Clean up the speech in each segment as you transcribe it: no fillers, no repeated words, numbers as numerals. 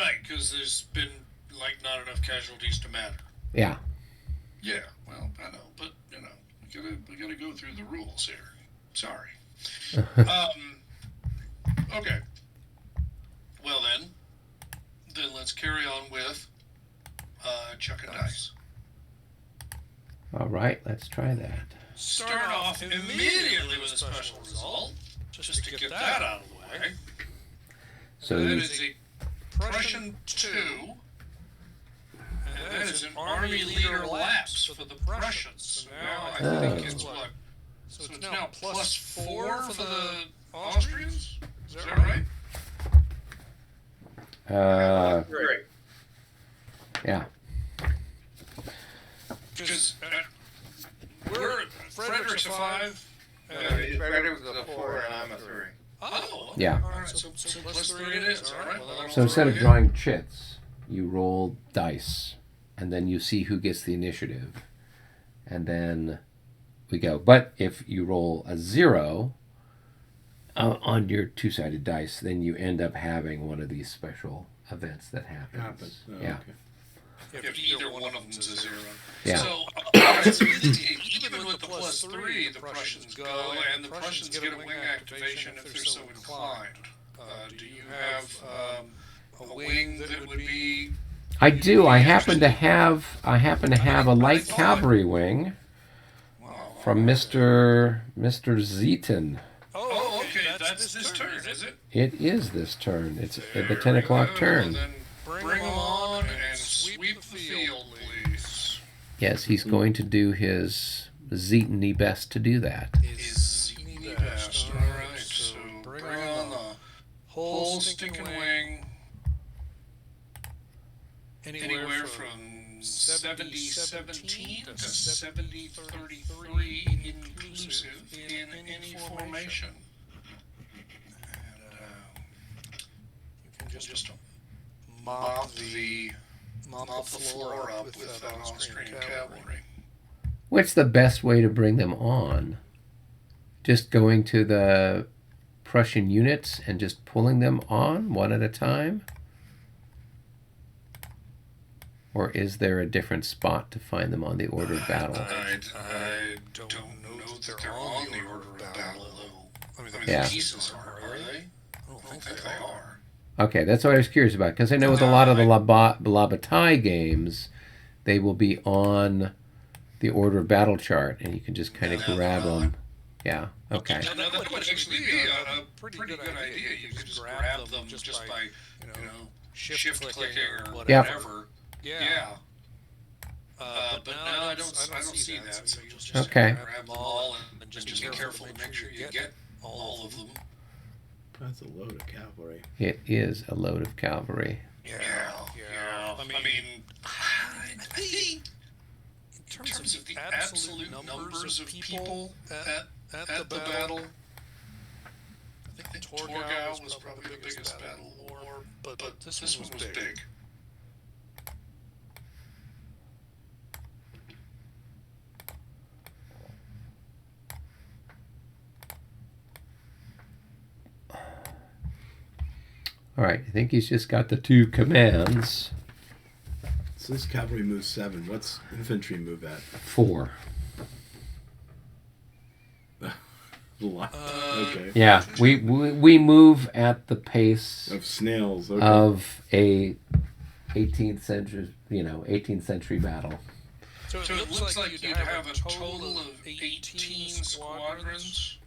Right, because there's been like not enough casualties to matter. Yeah. Yeah, well, I know, but we gotta go through the rules here. Sorry. Um. Okay. Well then let's carry on with chuck and dice. All right, let's try that. Start off immediately with a special result, just to get that out of the way. So that is a Prussian 2, and that is an army leader lapse for the Prussians. So now I think it's what? So it's now +4 for the Austrians? Is that right? Great. Yeah. Because we're Frederick's a 5. Frederick's a 4 and I'm a 3. Oh, Yeah. All right, so +3 it is. All right. Well, So instead of drawing chits, you roll dice, and then you see who gets the initiative, and then we go. But if you roll a 0 on your two-sided dice, then you end up having one of these special events that happens. Oh, Yeah. Okay. if either one of them's a 0. Yeah. So even with the +3, the Prussians go, and the Prussians get a wing activation if they're so inclined. Do you have a wing that would be? I do. I happen to have a light cavalry wing from Mr. Zeaton. Oh, okay. That's this turn, is it? It is this turn. It's at the 10 o'clock turn. Then bring them on and sweep the field, please. Yes, he's going to do his Zeaton-y best to do that. Is Zeaton best. All right. So bring on the whole stinking wing. Anywhere from 70-17 to 70-33 inclusive in any formation. And you can just mop the floor up with that Austrian cavalry. What's the best way to bring them on? Just going to the Prussian units and just pulling them on one at a time? Or is there a different spot to find them on the order of battle? I don't know that they're on the order of battle, though. I mean, Yeah. the pieces are they? I don't think they are. Okay, that's what I was curious about, because I know with a lot of the Labatai games, they will be on the order of battle chart, and you can just kind of grab them. Yeah, okay. Now, that would actually be a pretty good idea. You could just grab them just by, shift clicking or Yeah. whatever. Yeah. But now I don't see that. So you'll just Okay. grab them all and just be careful to make sure you get all of them. That's a load of cavalry. It is a load of cavalry. Yeah. I mean, I think in terms of the absolute numbers of people at the battle, I think Torgau was probably the biggest battle war, but this one was big. All right, I think he's just got the 2 commands. So this cavalry moves 7. What's infantry move at? 4. A lot. Okay. Yeah, we move at the pace Of snails. Okay. of a 18th century battle. So it looks like you'd have a total of 18 squadrons.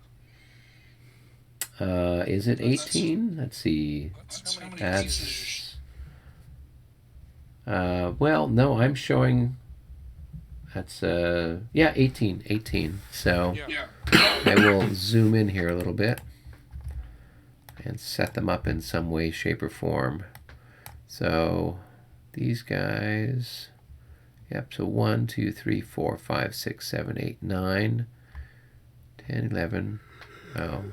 Is it 18? Let's see. That's how many That's pieces. well, no, I'm showing that's 18. So Yeah. I will zoom in here a little bit and set them up in some way, shape, or form. So these guys, yep, so 1, 2, 3, 4, 5, 6, 7, 8, 9, 10, 11. Oh.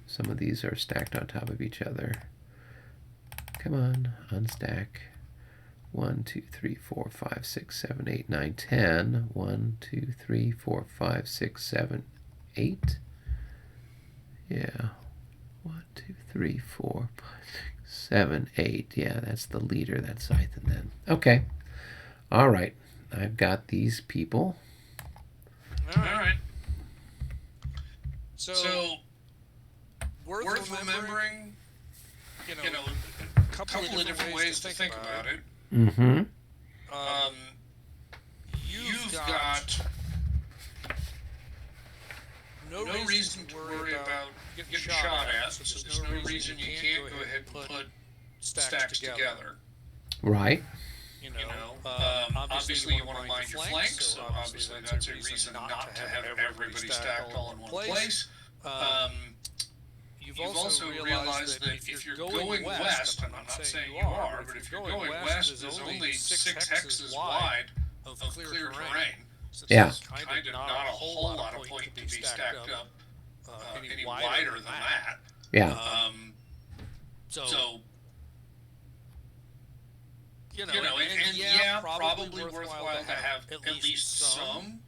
Some of these are stacked on top of each other. Come on, unstack. 1, 2, 3, 4, 5, 6, 7, 8, 9, 10. 1, 2, 3, 4, 5, 6, 7, 8. Yeah. 1, 2, 3, 4, 5, 6, 7, 8. Yeah, that's the leader. That's Scythen then. Okay. All right. I've got these people. All right. So worth remembering, a couple of different ways to think about it. Mm-hmm. You've got no reason to worry about getting shot at, so there's no reason you can't go ahead and put stacks together. Right. Obviously you want to mind your flanks, so obviously that's a reason not to have everybody stacked all in one place. You've also realized that if you're going west, and I'm not saying you are, but if you're going west, there's only 6 hexes wide of clear terrain. So Yeah. kind of not a whole lot of point to be stacked up any wider than that. Yeah. So and yeah, probably worthwhile to have at least some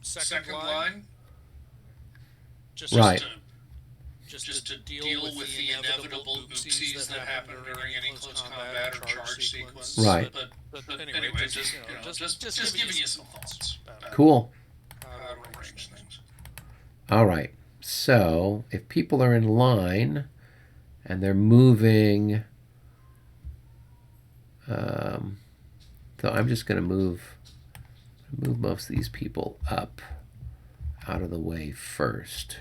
second line, just to deal with the inevitable oopsies that happen during any close combat or charge sequence. Right. But anyway, just giving you some thoughts about Cool. how to arrange things. All right. So if people are in line and they're moving, so I'm just going to move most of these people up out of the way first,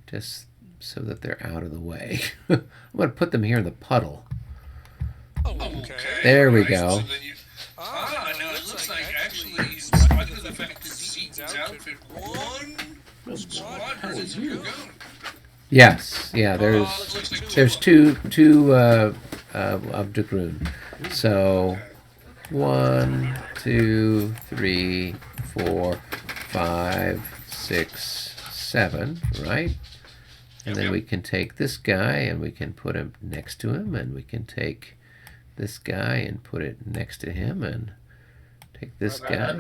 just so that they're out of the way. I'm going to put them here in the puddle. Oh, okay. There we go. So then no, it looks like actually, in spite of the fact that Zetan's outfit one squad is your goon. Yes. Yeah. There's two of the Groon. So 1, 2, 3, 4, 5, 6, 7. Right. And then we can take this guy and we can put him next to him, and we can take this guy and put it next to him, and take this guy.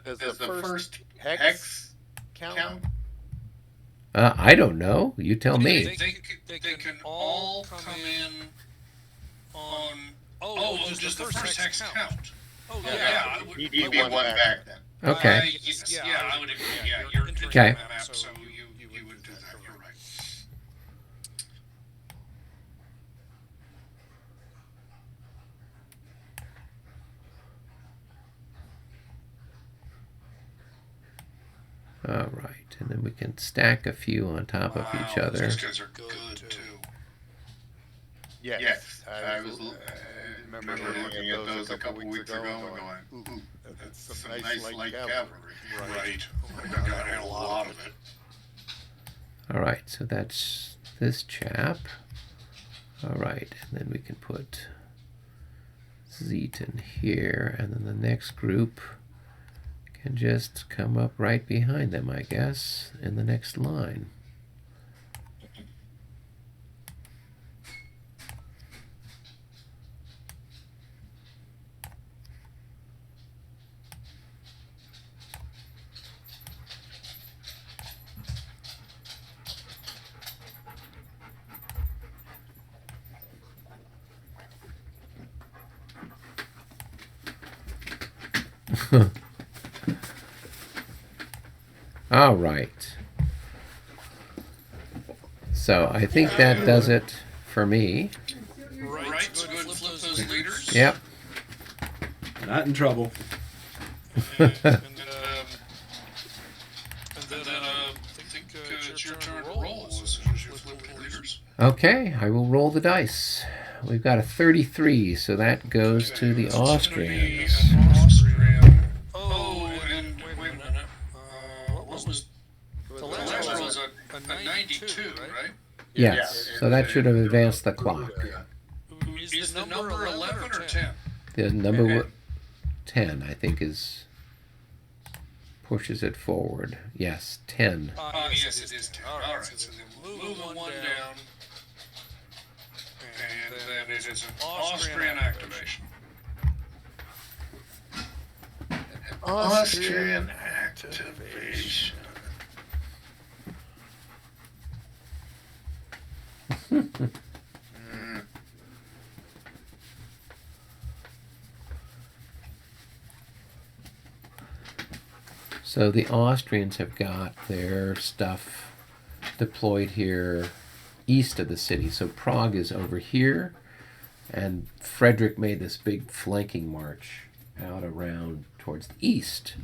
Does the first hex count? I don't know. You tell me. They can all come in on. Just the first hex count. Oh yeah. You need one back then. Okay. Yeah, I would agree. Yeah, you're Okay. the map, so you would do that. You're right. All right, and then we can stack a few on top of each other. Those guys are good too. Yes. I was remember looking at those a couple weeks ago and going, ooh, that's some nice light cavalry. Right. Oh my God, I had a lot of it. All right, so that's this chap. All right, and then we can put Zetan here, and then the next group can just come up right behind them, I guess, in the next line. All right. So I think that does it for me. Right, so go ahead and flip those leaders. Yep. Not in trouble. And then I think it's your turn to roll as soon as you flip the leaders. Okay, I will roll the dice. We've got a 33, so that goes to the Austrians. Austrian. Oh, and wait a minute. What was the last roll? Was a 92, right? Yes, so that should have advanced the clock. Is the number 11 or 10? The number 10, I think, pushes it forward. Yes, 10. Yes, it is 10. All right, so then move a 1 down. And then it is an Austrian activation. Austrian activation. So the Austrians have got their stuff deployed here east of the city. So Prague is over here, and Frederick made this big flanking march out around towards the east.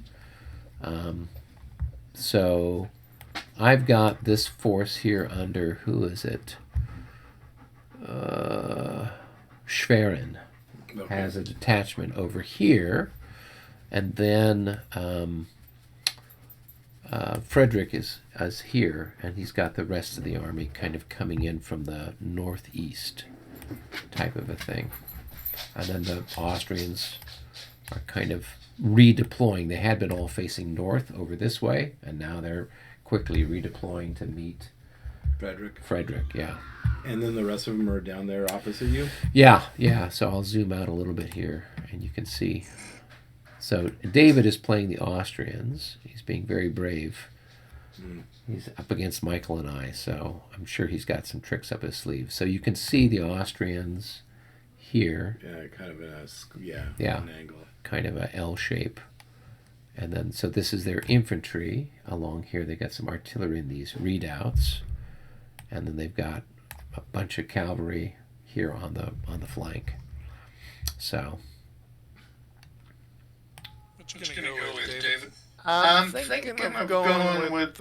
So I've got this force here under, who is it? Schwerin has a detachment over here, and then Frederick is here, and he's got the rest of the army kind of coming in from the northeast type of a thing. And then the Austrians are kind of redeploying. They had been all facing north over this way, and now they're quickly redeploying to meet Frederick, yeah. And then the rest of them are down there opposite you? Yeah. So I'll zoom out a little bit here, and you can see. So David is playing the Austrians. He's being very brave. He's up against Michael and I, so I'm sure he's got some tricks up his sleeve. So you can see the Austrians here. Yeah, kind of in an angle. Kind of a L shape. And then, so this is their infantry. Along here, they got some artillery in these redoubts. And then they've got a bunch of cavalry here on the flank. So... What you gonna go with, David? I'm thinking I'm going with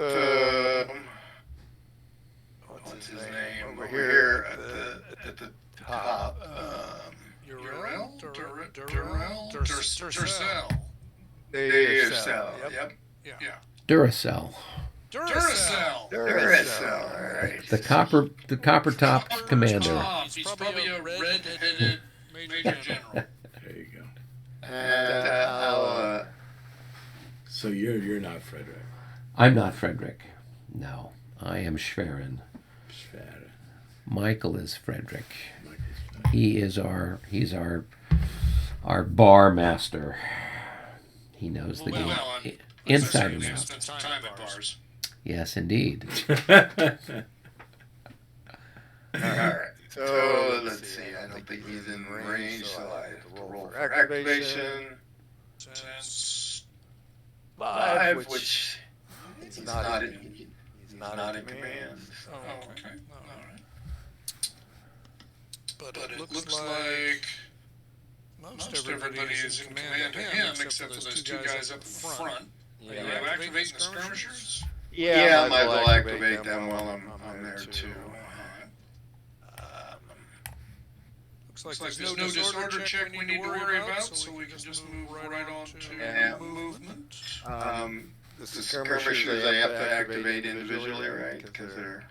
what's his name over here at the top. Durrell? Duracell. Yep. Yeah. Duracell. All right. The copper top commander. He's probably a red-headed major general. There you go. And so you're not Frederick. I'm not Frederick. No, I am Schwerin. Michael is Frederick. He's our bar master. He knows the game inside and out. Time at bars. Yes, indeed. all right. So let's see. I don't think he's in range, so I have to roll for activation. 5, which he's not in command. Oh, okay. All right. But it looks like most everybody is in command of him, except for those two guys up in front. Are you activating the skirmishers? Yeah, I might well activate them while I'm there too. Looks like there's no disorder check we need to worry about, so we can just move right on to movement. The skirmishers I have to activate individually, right? Because they're...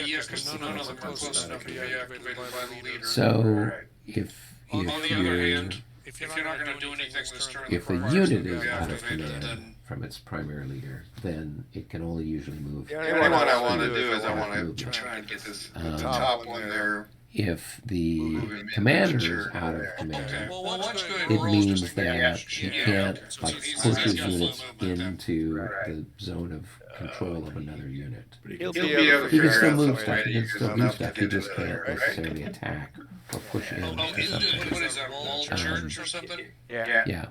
Yeah, because none of them are close enough to be activated by the leader. So if On the other you're hand, if you're not going to do anything this turn, if a the unit is is out of activated, command from its primary leader, then it can only usually move. The only one I want to do is I want to try and get this the top one there. If the commander is out of command, it means that he can't push his units into the zone of control of another unit. He'll be able to He can figure still out move some stuff. way He to can use still do enough stuff. to He get this just there, can't right? necessarily attack or push in Oh, to something. what is that, wall church or something? Yeah. Yeah.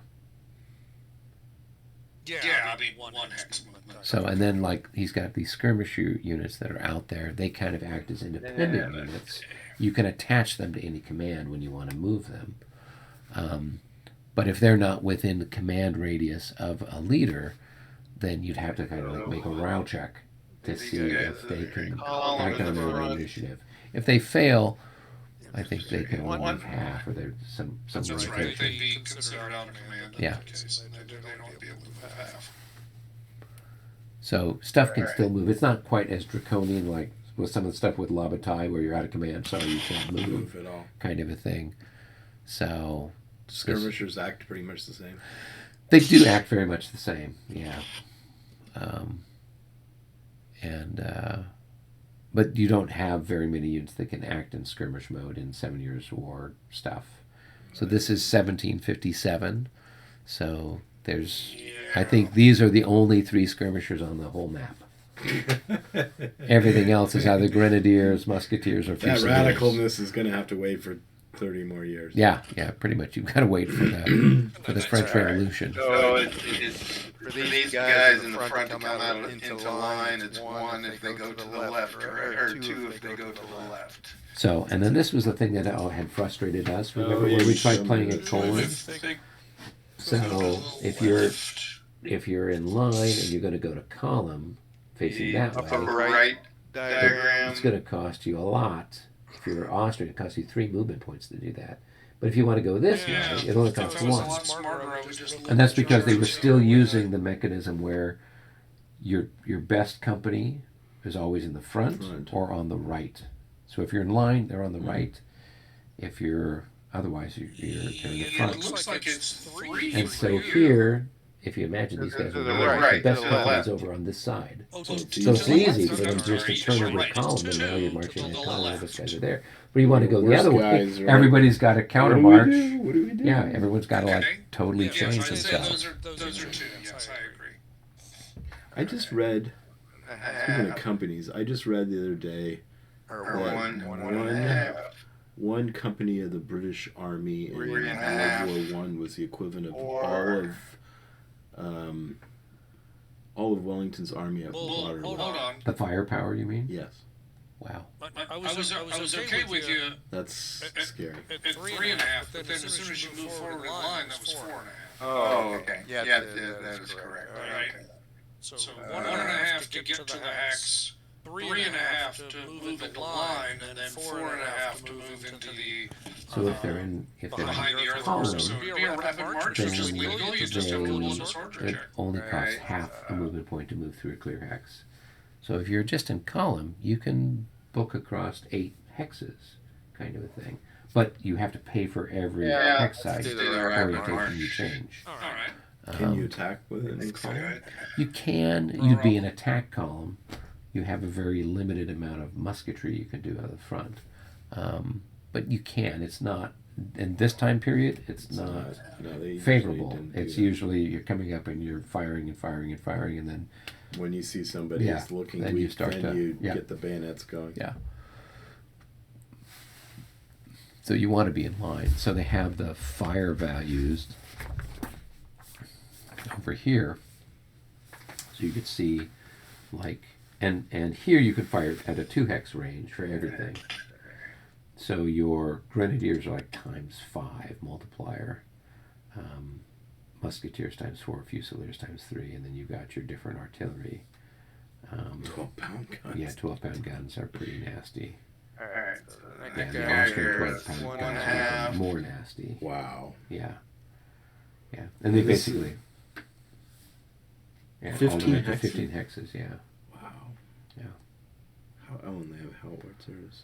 Yeah, I mean, one hex. So, and then like he's got these skirmisher units that are out there. They kind of act as independent units. You can attach them to any command when you want to move them. But if they're not within the command radius of a leader, then you'd have to kind of like make a morale check to see if they can act on their own initiative. If they fail, I think they can only move half, or there's some That's right, limitation. they'd be considered out of command in Yeah. that case. They'd only be able to move half. So stuff can still move. It's not quite as draconian like with some of the stuff with Labatai where you're out of command, so you can't move at all. kind of a thing. So Skirmishers act pretty much the same. they do act very much the same, yeah. But you don't have very many units that can act in skirmish mode in 7 Years' War stuff. So this is 1757. So there's, I think these are the only 3 skirmishers on the whole map. Everything else is either grenadiers, musketeers, or That fusiliers. radicalness is going to have to wait for 30 more years. Yeah, pretty much. You've got to wait for the French Revolution. So for these guys in the front to come out into line, it's one if they go to the left, or two if they go to the left. So, and then this was the thing that had frustrated us. Remember yeah, when we you tried showed playing me at this. colon? So if you're in line and you're going to go to column, facing that Upper way, right diagram. it's going to cost you a lot. If you're Austrian, it costs you 3 movement points to do that. But if you want to go this way, it only costs 1. And that's because they were still using the mechanism where your best company is always in the front or on the right. So if you're in line, they're on the right. If you're otherwise, they're in the front. It looks like it's 3. And so here, if you imagine these guys are the right, the best to the company's left. over on this side. Oh, So it's easy for them just to turn over a column, and now you're marching in a column, all those guys are there. But you want to go the Worst other way, guys are- everybody's got a counter What do we march. do? What do we do? Yeah, everyone's got to like Okay. totally Yes, change I'd say themselves. those are 2. Yes, I agree. I just read, speaking of companies, I just read the other day Or that one and a half. one company of the British Army in Three World and a half. War I was the equivalent of Or- all of Wellington's army at Hold Waterloo. on. The firepower, you mean? Yes, Wow. I was okay with you that's scary. at 3.5, but then as soon as you move forward in line, that was 4.5. Oh, okay. Yeah, that is correct. All right. So 1.5 to get to the hex, 3.5 to move into line, and then 4.5 to move into the So if they're behind the earth. column, So it'd be a rapid march, which is legal. You just have to roll the soldier it check. only costs Right. half a movement point to move through a clear hex. So if you're just in column, you can book across 8 hexes, kind of a thing. But you have to pay for every hex size do the rapid orientation march. you change. All right. Can you attack with it in column? You can. You'd be an attack column. You have a very limited amount of musketry you can do out of the front. But you can. It's not, in this time period, it's not No, they usually favorable. didn't do It's that. usually you're coming up and you're firing and firing and firing, and then When you see somebody Yeah, is looking then you weak, start then to- you yeah. get the bayonets going. Yeah. So you want to be in line. So they have the fire values over here. So you could see, like, and here you could fire at a 2 hex range for everything. So your grenadiers are like ×5 multiplier, musketeers ×4, fusiliers ×3, and then you got your different artillery. 12-pound guns. Yeah, 12-pound guns are pretty nasty. Alright, so the Yeah, next the guy Austrian here 12-pound is one guns and a are half. even more nasty. Wow. Yeah. Yeah. And they This basically. Yeah, 15 all the way to hexes? 15 hexes, yeah. Wow. Yeah. And they have howitzers.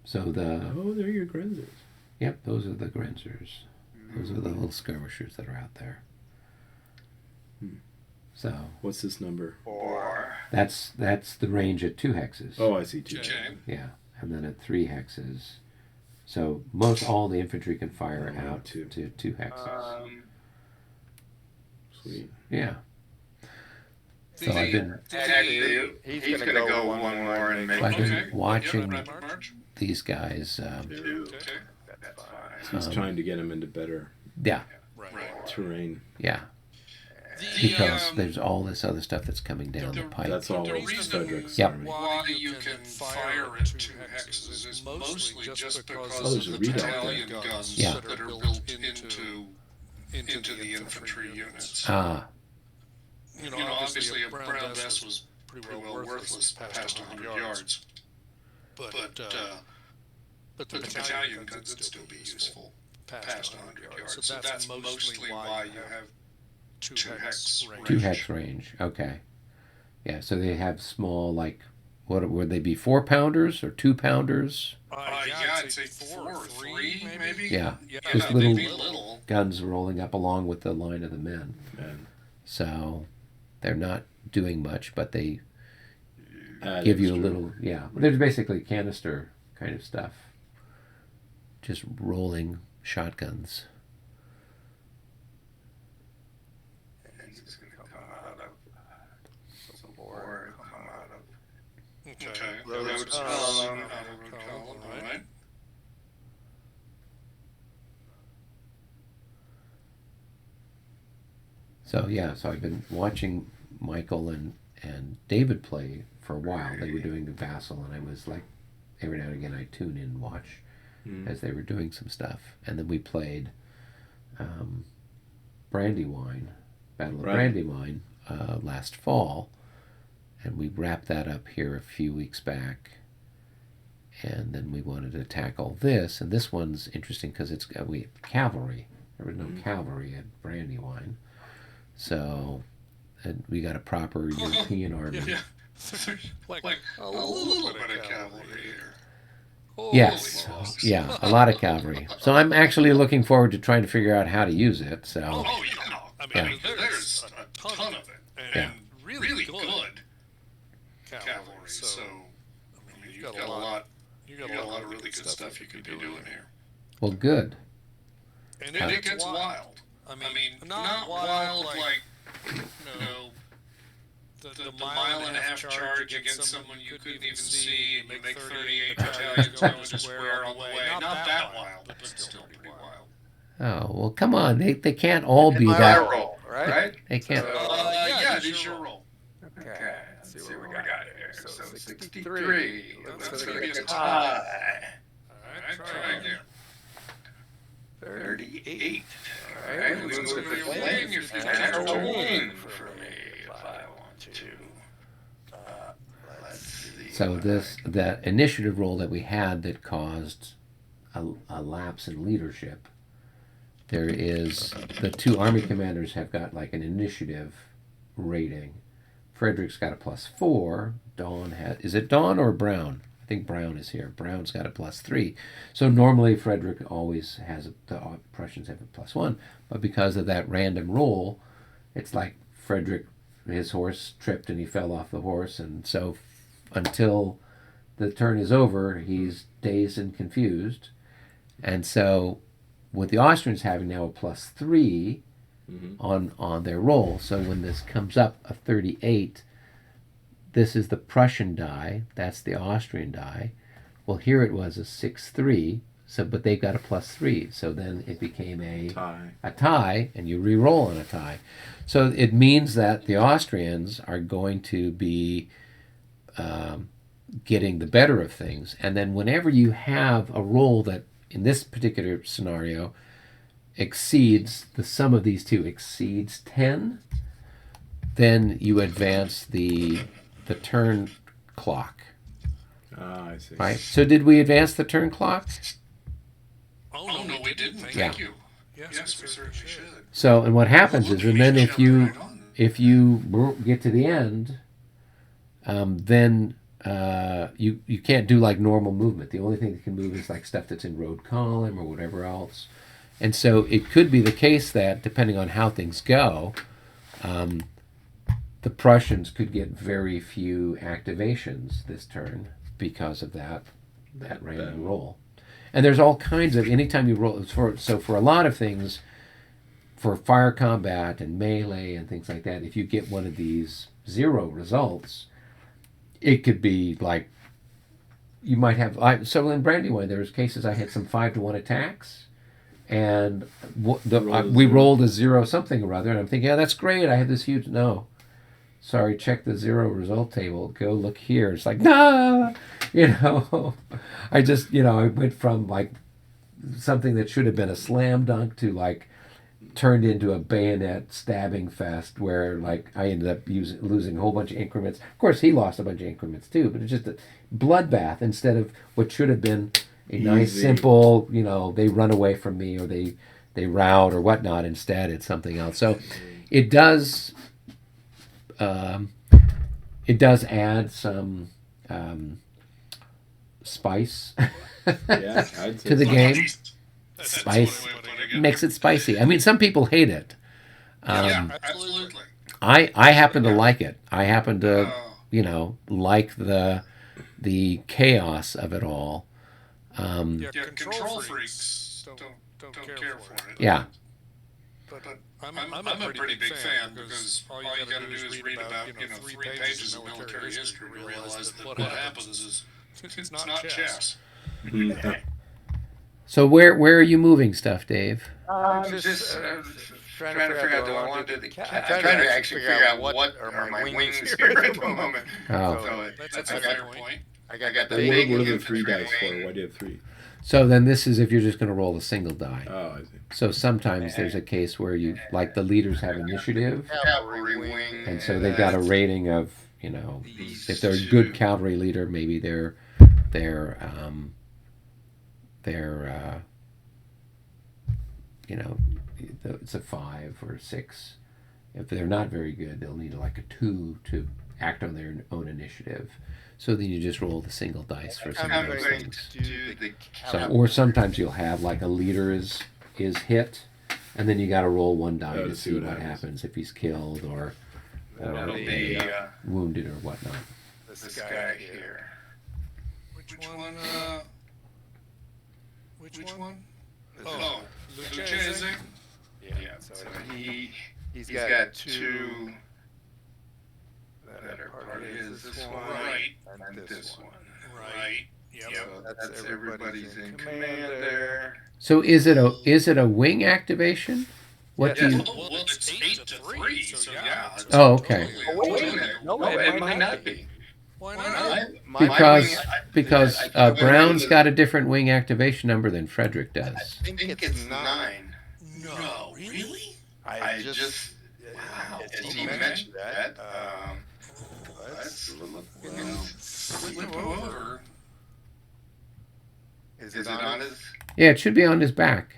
So the. Oh, they're your Grenzers. Yep, those are the Grenzers. Those are the little skirmishers that are out there. So What's this number? 4. that's the range at 2 hexes. Oh, I see. 2. Okay. Yeah. And then at 3 hexes. So most all the infantry can fire Oh, out two. to 2 hexes. Sweet. Yeah. So I've been Actually, he's gonna go one more and make I've been Okay. watching Yeah, rapid march. these guys. 2. Okay. That's fine. He's trying to get them into better Yeah. Right. terrain. Yeah. The, Because there's all this other stuff that's coming down the pipe. That's all The of reason Frederick's Yep. army. why you can fire at 2 hexes is mostly just because there's a of the readout battalion there. guns Yeah. that are built into the infantry units. Ah, You know, obviously a brown vest was pretty well worthless past 100 yards. But the battalion guns would still be useful past 100 yards. So that's mostly why you have 2 hex range. 2 hex range. Okay. Yeah, so they have small, like, what would they be, 4-pounders or 2-pounders? Yeah, I'd say 4 or 3, maybe. Yeah, Yeah, just they'd little be little. guns rolling up along with the line of the men. And So they're not doing much, but they add give you a extra. little, yeah. They're basically canister kind of stuff. Just rolling shotguns. And he's gonna come out of some more Okay. Roads column, Road column, all right. So yeah, so I've been watching Michael and David play for a while. They were doing the Vassal, and I was like, every now and again I tune in and watch as they were doing some stuff. And then we played Brandywine, Battle of Brandywine last fall, and we wrapped that up here a few weeks back. And then we wanted to tackle this, and this one's interesting because it's we cavalry. There was no cavalry at Brandywine, so and we got a proper European army. Yeah. like a little bit of cavalry here. Yes, yeah, a lot of cavalry. So I'm actually looking forward to trying to figure out how to use it. So Oh, yeah. I mean, there's a ton of it, and really good cavalry. So, I mean, you've got a lot. You got a lot of really good stuff you could be doing here. well, good. And it gets wild. I mean, not wild like, you know, the mile and a half charge against someone you couldn't even see, and you make 38 battalions going to square on the way. Not that wild, but still pretty wild. Oh well, come on. They can't all be my that. roll, right? They can't. Yeah, it is your roll. Okay, let's see what we got here. So 63. That's going to be a tie. All right, try again. 38. All right, who's going to win? Your future win for me if I want to. Let's see. So that initiative roll that we had that caused a lapse in leadership. There is the two army commanders have got like an initiative rating. Frederick's got a +4. Dawn is it Dawn or Brown? I think Brown is here. Brown's got a +3. So normally Frederick always has the Prussians have a +1, but because of that random roll, it's like Frederick, his horse tripped and he fell off the horse, and so until the turn is over, he's dazed and confused, and so with the Austrians having now a +3 on their roll, so when this comes up a 38. This is the Prussian die. That's the Austrian die. Well, here it was a 6-3. So, but they've got a +3. So then it became a tie, and you re-roll on a tie. So it means that the Austrians are going to be getting the better of things. And then whenever you have a roll that, in this particular scenario, exceeds the sum of these two exceeds 10, then you advance the turn clock. Ah, I see. Right? So did we advance the turn clock? Oh, no, we didn't. Thank you. Yes, we certainly should. So, and what happens is, and then if you get to the end, then you can't do like normal movement. The only thing that can move is like stuff that's in road column or whatever else. And so it could be the case that, depending on how things go, the Prussians could get very few activations this turn because of that random roll. And there's all kinds of, anytime you roll, so for a lot of things, for fire combat and melee and things like that, if you get one of these 0 results, it could be like, you might have, so in Brandywine, there was cases I had some 5-to-1 attacks, and we rolled a 0 something or other, and I'm thinking, yeah, that's great, I had this huge, no. Sorry, check the 0 result table. Go look here. It's like, nah, I just, I went from like something that should have been a slam dunk to like turned into a bayonet stabbing fest where like I ended up losing a whole bunch of increments. Of course, he lost a bunch of increments too, but it's just a bloodbath instead of what should have been a nice, simple, they run away from me or they rout or whatnot. Instead, it's something else. So it does add some spice to the game. Spice makes it spicy. I mean, some people hate it. Yeah, absolutely. I happen to like it. I happen to, like the chaos of it all. Control freaks don't care for it. Yeah. But I'm a pretty big fan because all you gotta do is read about 3 pages of military history to realize that what happens is it's not chess. So where are you moving stuff, Dave? I'm just trying to figure out, do I want to do the cat? I'm trying to actually figure out what are my wings here at the moment. Oh. So That's a fair point. I got the What big are the infantry 3 dice for? wing. Why do you have 3? So then this is if you're just going to roll a single die. Oh, I see. So sometimes there's a case where you, like the leaders have initiative, Cavalry wing. and so they've got a rating of, if they're a good cavalry leader, maybe they're it's a 5 or a 6. If they're not very good, they'll need like a 2 to act on their own initiative. So then you just roll the single dice for some of those things. So, or sometimes you'll have like a leader is hit, and then you got to roll 1 die to see what happens if he's killed or wounded or whatnot. This guy here. Which one? Oh, Lucchese. Yeah. So he's got 2 that are part of his. This one, Right. and this one. Right. Yep. So that's everybody's in command there. So is it a wing activation? What do you? Well, it's 8 to 3, so yeah. Oh, okay. Wait a minute. No, it might not be. Why not? Because Brown's got a different wing activation number than Frederick does. I think it's 9. No, really? I just wow. He mentioned that. Let's look. Flip over. Is it on his? Yeah, it should be on his back.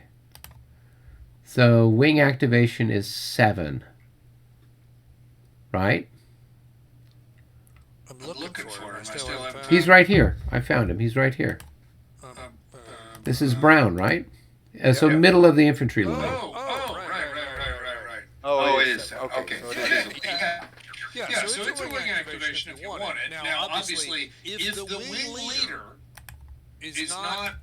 So wing activation is 7, right? I'm looking for him. I still haven't. He's right here. I found him. He's right here. This is Brown, right? So middle of the infantry line. Right. Oh, it is. Okay. So it is. Yeah, so it's a wing activation if you want it. Now, obviously, if the wing leader is not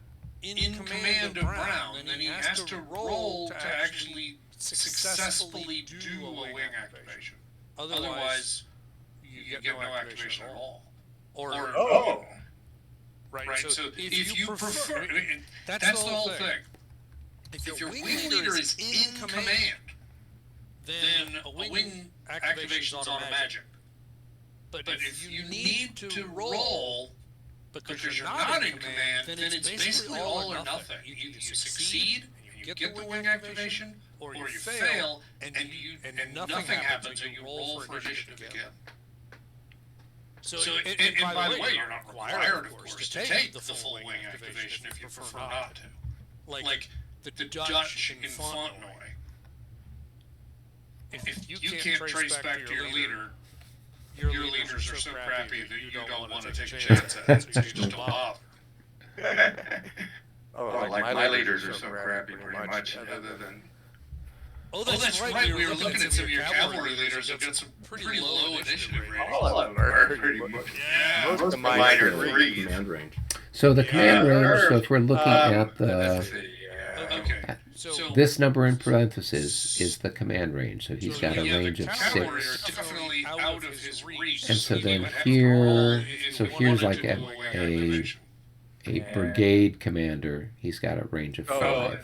in command of Brown, then he has to roll to actually successfully do a wing activation. Otherwise, you get no activation at all. Right. So if you prefer, that's the whole thing. If your wing leader is in command, then a wing activation is automatic. But if you need to roll because you're not in command, then it's basically all or nothing. You succeed and you get the wing activation, or you fail and nothing happens and you roll for initiative again. So and by the way, you're not required, of course, to take the full wing activation if you prefer not to. Like the Dutch in Fontenoy. If you can't trace back to your leader, your leaders are so crappy that you don't want to take a chance at it, so you just don't bother. My leaders are so crappy pretty much, other than... Oh, that's right. We were looking at some of your cavalry leaders who've got some pretty low initiative ratings. All of them are pretty much. Yeah. Most of mine are The 3s. command range. So the command range, so if we're looking at Let's the... see. Okay. So This number in parentheses is the command range, so he's got a range of cavalry 6. are definitely out of his reach. And so he then would have to roll here, if so he here's wanted like to do wing activation. a brigade commander. He's got a range of 5. Oh,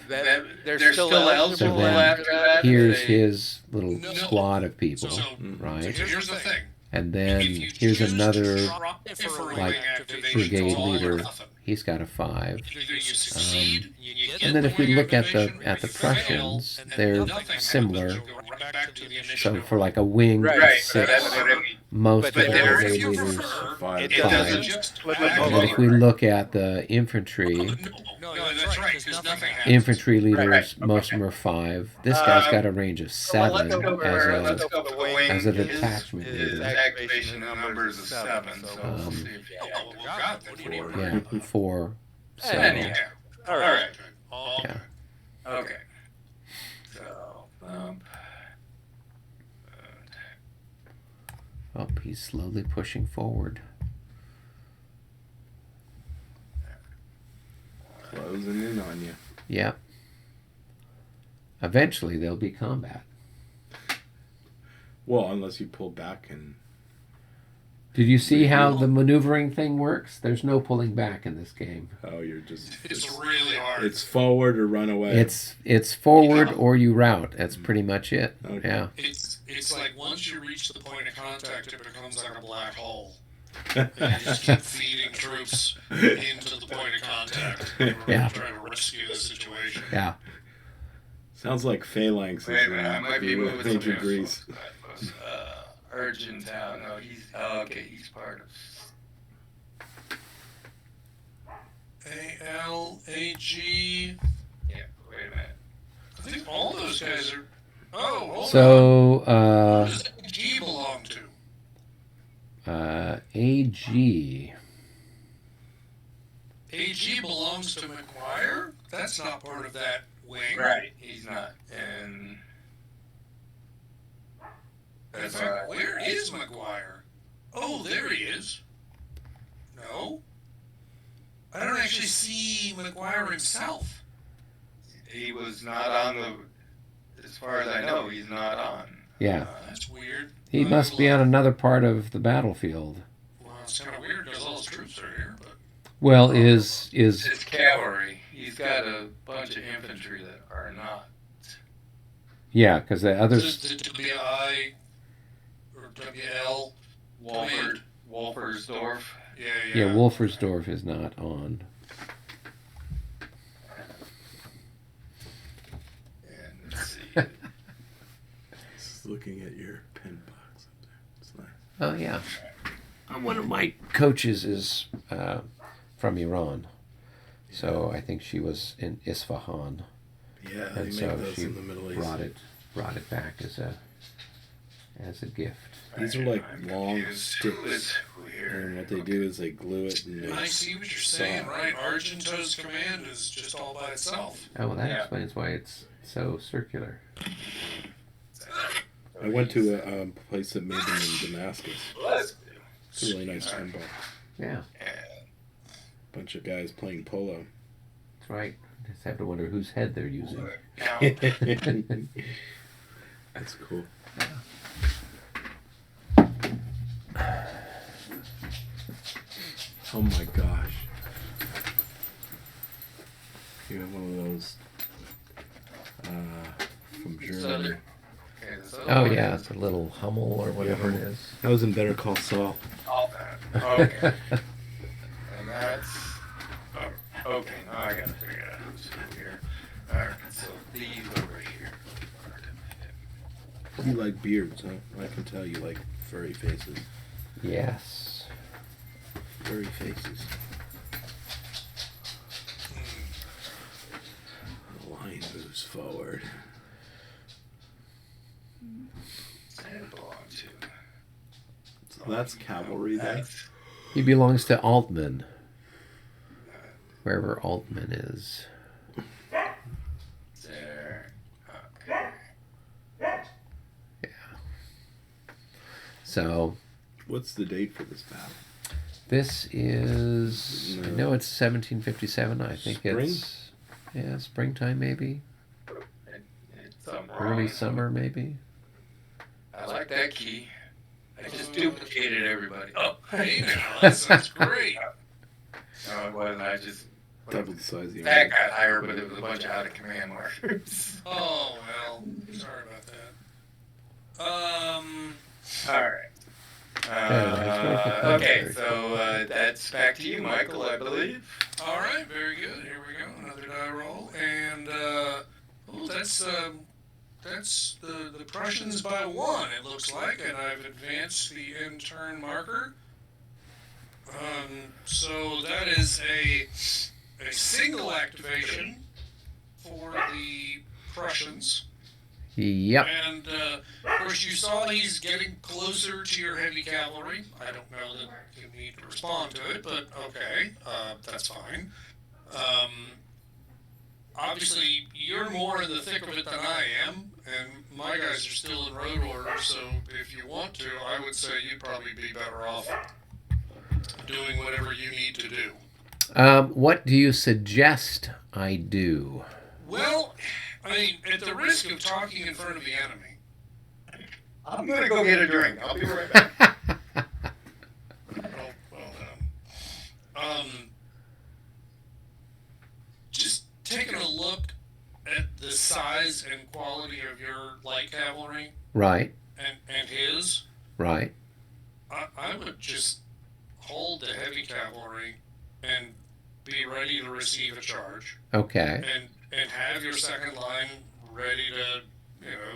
they're still eligible So then after that? Here's his little No. squad of people, So right? here's the thing. And then If you here's choose to another try for like, wing activation, brigade it's all or leader. nothing. He's got a 5. Either you succeed, you get And then the if we wing look at the activation, or you fail, Prussians, and they're nothing happens, similar. you go right back to the So initiative. for like a wing, Right, it's so 6. that's what I mean. Most But of the then if brigade you leaders. prefer, 5. It Five. doesn't just flip act it And then if over. we look at the infantry, No, that's right, because nothing happens. infantry leaders, Right. most of them are 5. This guy's got a range of So let's 7 go for the wing. as a His- detachment his leader. activation number is a 7, so we'll see if Oh, well, God, what do you need? Yeah, 4. So Anyhow. All right. yeah. Okay. So, Oh, he's slowly pushing forward. Closing in on you. Yep. Eventually, there'll be combat. Well, unless you pull back and... Did you see how the maneuvering thing works? There's no pulling back in this game. Oh, you're just... It's really hard. It's forward or run away. It's forward or you route. That's pretty much it. Okay. Yeah. It's like once you reach the point of contact, it becomes like a black hole. And you just keep feeding troops into the point of contact in order to try to rescue the situation. Yeah. Sounds like Phalanx. Wait a minute, I might be moving some ancient Greece. Urgentown. No, he's okay. He's part of. ALAG. Yeah. Wait a minute. I think all those guys are. Oh, hold on. So, Who does AG belong to? AG. AG belongs to McGuire? That's not part of that wing. Right. He's not. And. In fact, where is McGuire? Oh, there he is. No. I don't actually see McGuire himself. He was not on the. As far as I know, he's not on. Yeah. That's weird. He must be on another part of the battlefield. Well, it's kind of weird because all his troops are here, but... Well, is It's cavalry. He's got a bunch of infantry that are not. yeah, because the others. Is it WI or WL? Wolfersdorf. Yeah, Wolfersdorf is not on. And let's see. Just looking at your pen box up there. It's nice. Oh yeah. One of my coaches is from Iran, so I think she was in Isfahan, Yeah, they and make so those she in the Middle East. brought it back as a gift. These are like I'm long confused. sticks. Who is weird. And what they do is they glue it and they I see what you're saying, saw. right? Argento's command is just all by itself. Oh, well, that Yeah. explains why it's so circular. I went to a place that made them in Damascus. Let's do. It's a really nice pen box. Yeah, Bunch of guys playing polo. that's right. Just have to wonder whose head they're using. Now, That's cool. Oh my gosh. You have one of those from Germany. Oh yeah, it's a little Hummel or whatever it is. I was in Better Call Saul. all that. Okay. And that's. Okay, now I gotta figure it out. So here. Alright, so these over here. You like beards, huh? I can tell you like furry faces. Yes. Furry faces. The line moves forward. And belong to. So that's cavalry then. That's. He belongs to Altman. Wherever Altman is. There. Okay. So What's the date for this battle? this is, I know it's 1757. I think Spring? it's, yeah, springtime maybe. It's something Early wrong. summer maybe. I like that key. I just duplicated everybody. Oh, Hey now, that sounds great. no, it wasn't. I just. Double the size of the That army. got higher, but it was a bunch of out of command markers. Oh, well, sorry about that. Alright. Okay, so that's back to you, Michael, I believe. All right, very good. Here we go, another die roll, and oh, that's the Prussians by 1. It looks like, and I've advanced the end turn marker. So that is a single activation for the Prussians. Yep. And, of course, you saw he's getting closer to your heavy cavalry. I don't know that you need to respond to it, but okay, that's fine. Obviously, you're more in the thick of it than I am, and my guys are still in road order, so if you want to, I would say you'd probably be better off doing whatever you need to do. What do you suggest I do? Well, I mean, at the risk of talking in front of the enemy. I'm gonna go get a drink. I'll be right back. Well done. Just taking a look at the size and quality of your light cavalry Right. and his, Right. I would just hold the heavy cavalry and be ready to receive a charge. Okay. And have your second line ready to,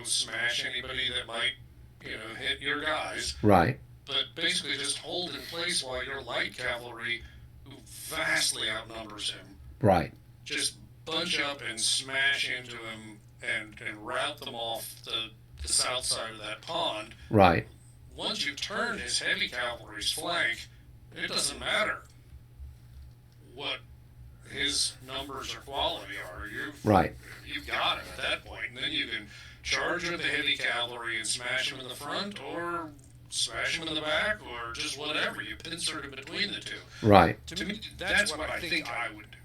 smash anybody that might, hit your guys. Right. But basically just hold in place while your light cavalry, who vastly outnumbers him, Right. just bunch up and smash into him and rout them off the south side of that pond. Right. Once you turn his heavy cavalry's flank, it doesn't matter what his numbers or quality are. You've got him at that point, and then you can charge with the heavy cavalry and smash him in the front, or smash him in the back, or just whatever. You pincer him between the two. Right. To me, that's what I think I would do.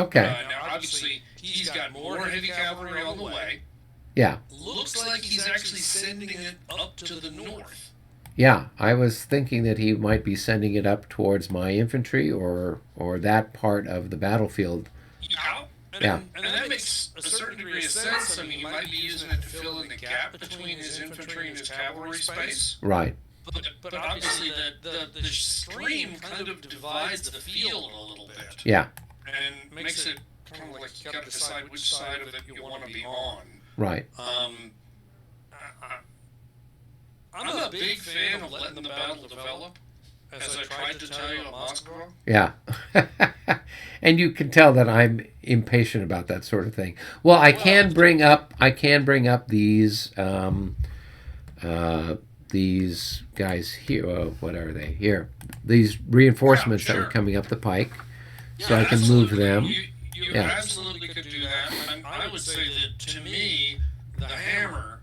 Okay. Now, obviously, he's got more heavy cavalry on the way. Yeah. Looks like he's actually sending it up to the north. Yeah, I was thinking that he might be sending it up towards my infantry or that part of the battlefield. Yeah. And that makes a certain degree of sense. I mean, he might be using it to fill in the gap between his infantry and his cavalry space. Right. But obviously, the stream kind of divides the field a little bit. Yeah. And makes it kind of like you got to decide which side of it you want to be on. Right. I'm a big fan of letting the battle develop, as I tried to tell you at Moscow. Yeah. And you can tell that I'm impatient about that sort of thing. Well, I can bring up these guys here. What are they? Here. These reinforcements that are coming up the pike. So I can move them. You absolutely could do that. And I would say that, to me, the hammer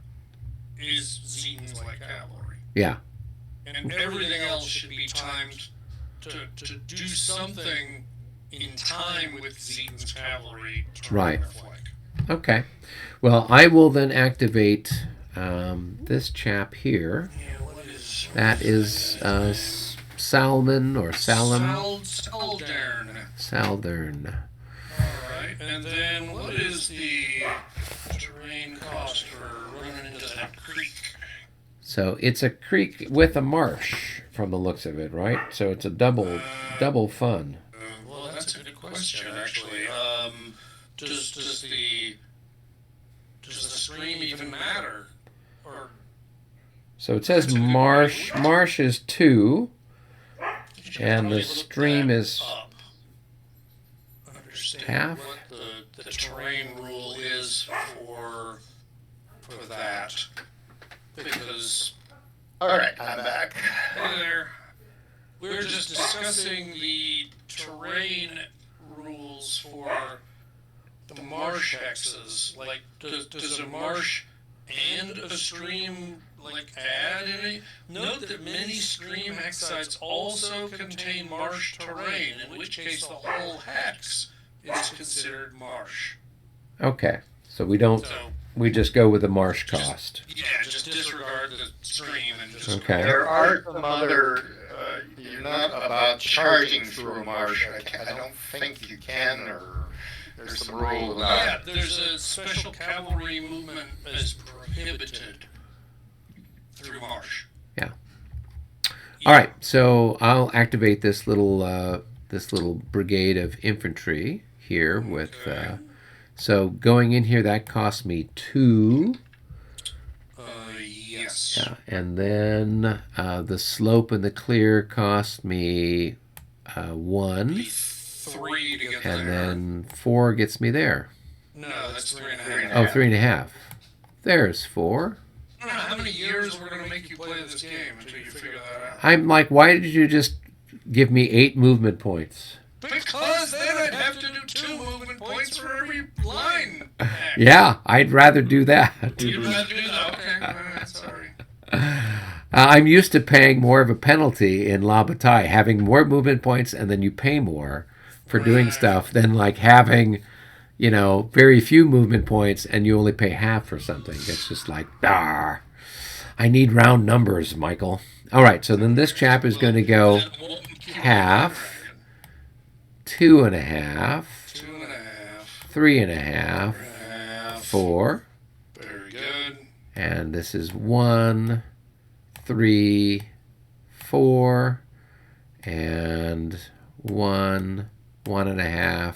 is Zeton's light cavalry. Yeah. And everything else should be timed to do something in time with Zeton's cavalry. Right. Okay. Well, I will then activate this chap here. Yeah, what is... That is Salmon or Salem. Saldern. Alright, and then what is the terrain cost for running into that creek? So it's a creek with a marsh from the looks of it, right? So it's a double fun. Well, that's a good question, actually. Does the stream even matter? Or So it says marsh. Marsh is 2, and the stream is up. Understand half. what the terrain rule is for that. Because, Alright, I'm back. hey there, we're just discussing the terrain rules for the marsh hexes. Like, does a marsh and a stream, add any? Note that many stream hex sites also contain marsh terrain, in which case the whole hex is considered marsh. Okay. So we just go with the marsh cost. Yeah, just disregard the stream and just... Okay. There are some other. You're not about charging through a marsh. I don't think you can, or there's some rule about Yeah, there's a special cavalry movement is prohibited through marsh. Yeah. All right. So I'll activate this little brigade of infantry here with. So going in here, that cost me 2. Yes. Yeah, and then the slope and the clear cost me 1, 3 to get and there. then 4 gets me there. No, that's 3.5. Oh, 3.5. There's 4. I don't know how many years we're going to make you play this game until you figure that out. I'm like, why did you just give me 8 movement points? Because then I'd have to do 2 movement points for every line. Yeah, I'd rather do that. You'd rather do that? Okay, all right, sorry. I'm used to paying more of a penalty in La Bataille, having more movement points, and then you pay more for doing stuff than like having, you know, very few movement points, and you only pay half for something. It's just like, ah, I need round numbers, Michael. All right, so then this chap is going to go half, 2.5, 2.5, 3.5, 3.5, 4, very good. and this is 1, 3, 4, and 1, 1.5,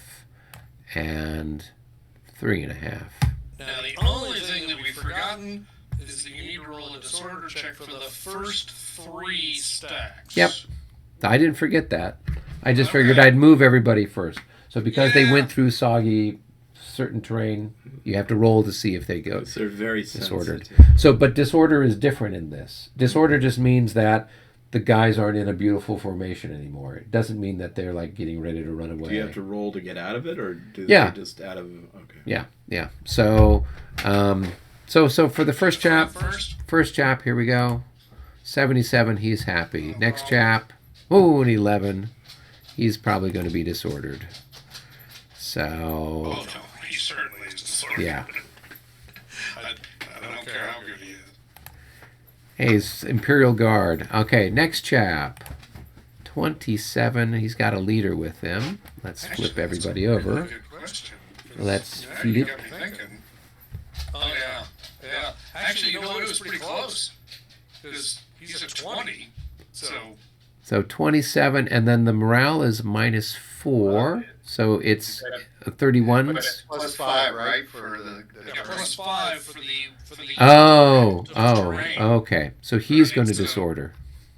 and 3.5. Now the only thing that we've forgotten is that you need to roll a disorder check for the first 3 stacks. Yep. I didn't forget that. I just figured I'd move everybody first. So because they went through soggy certain terrain, you have to roll to see if they go They're very disordered. sensitive. So, but disorder is different in this. Disorder just means that the guys aren't in a beautiful formation anymore. It doesn't mean that they're like getting ready to run away. Do you have to roll to get out of it, or do Yeah. they just out of? Okay. Yeah. So, so for the first chap, here we go. 77, he's happy. Next chap, an 11. He's probably going to be disordered. So, Oh no, he certainly is disordered. yeah. I don't care how good he is. Hey, he's Imperial Guard. Okay, next chap. 27. He's got a leader with him. Let's flip everybody over. Really good question. Let's Now feed you it. got me thinking. Oh yeah. Actually, you know what? It was pretty close. Because he's at 20, So 27, and then the morale is -4. So it's 31s. Plus 5, right? For the plus 5 for the. Oh, terrain. okay. So he's Right, going to so- disorder.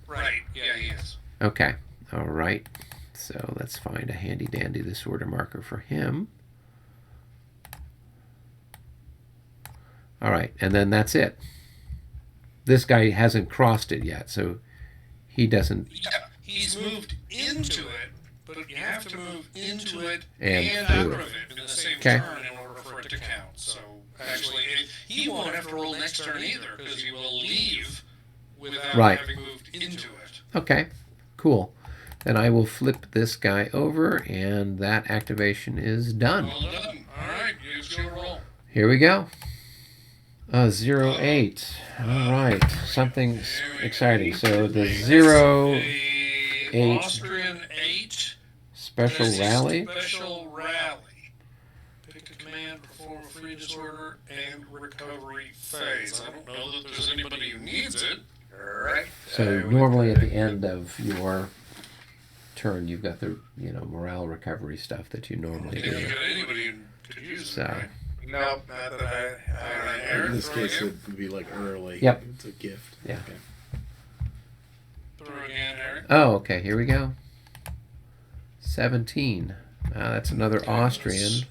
Right. Yeah, he is. Okay. All right. So let's find a handy dandy disorder marker for him. All right, and then that's it. This guy hasn't crossed it yet, so he doesn't. Yeah, he's moved into it, but you have to move into it And and through out it. of it in the same Okay. turn in order for it to count. So actually, he won't have to roll next turn either because he will leave without Right. having moved into it. Okay, cool. Then I will flip this guy over, and that activation is done. Well done. All right, use your roll. Here we go. 08. All right, something exciting. So the 08 Austrian 8. special This is rally. Special rally. Pick a command, perform a free disorder and recovery phase. I don't know that there's anybody who needs it. right. So normally at the end of your turn, you've got the morale recovery stuff that you normally If you do. got anybody who could use it. So Right? Nope, not that I. All right, In Aaron, this throw case, again. it would be like early. Yep. It's a gift. Yeah. Okay. Throw again, Eric. Oh, okay. Here we go. 17. That's another Austrian.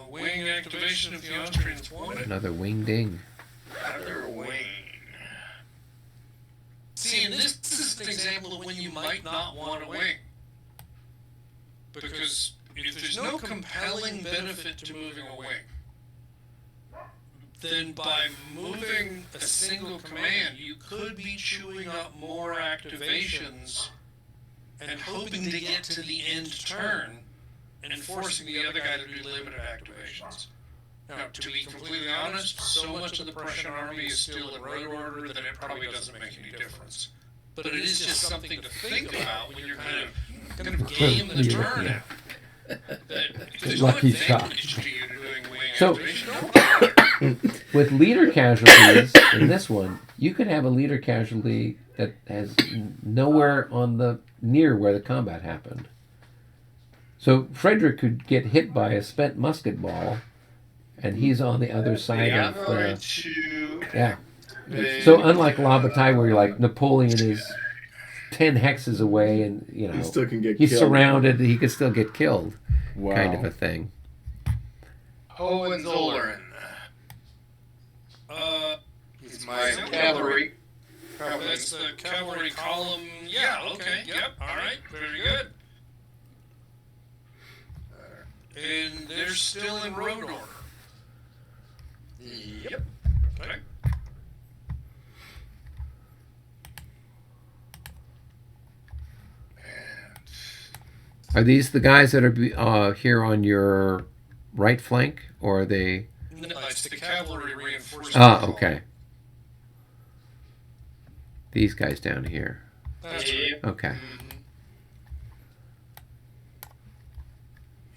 Wing activation if the Austrians want it. Another wing ding. Another wing. See, and this is an example of when you might not want a wing. Because if there's no compelling benefit to moving a wing, then by moving a single command, you could be chewing up more activations and hoping to get to the end turn and forcing the other guy to do limited activations. Now, to be completely honest, so much of the Prussian army is still in road order that it probably doesn't make any difference. But it is just something to think about when you're kind of game the turn out. That if there's Lucky no shot. advantage to you doing wing So- activation, don't bother. With leader casualties in this one, you could have a leader casualty that has nowhere on the near where the combat happened. So Frederick could get hit by a spent musket ball, and he's on the other side I'm of going the. to. Yeah. So unlike La Bataille, where you're like Napoleon is 10 hexes away, and He still can get he's killed. surrounded, he could still get killed, Wow. kind of a thing. Hohenzollern. He's my cavalry. That's the cavalry column. Yeah, okay, yep, alright, very good. And they're still in road order. Yep. Okay. Are these the guys that are here on your right flank, or are they? No, it's the cavalry reinforcement. Ah, column. okay. These guys down here. That's right. Okay. Mm-hmm.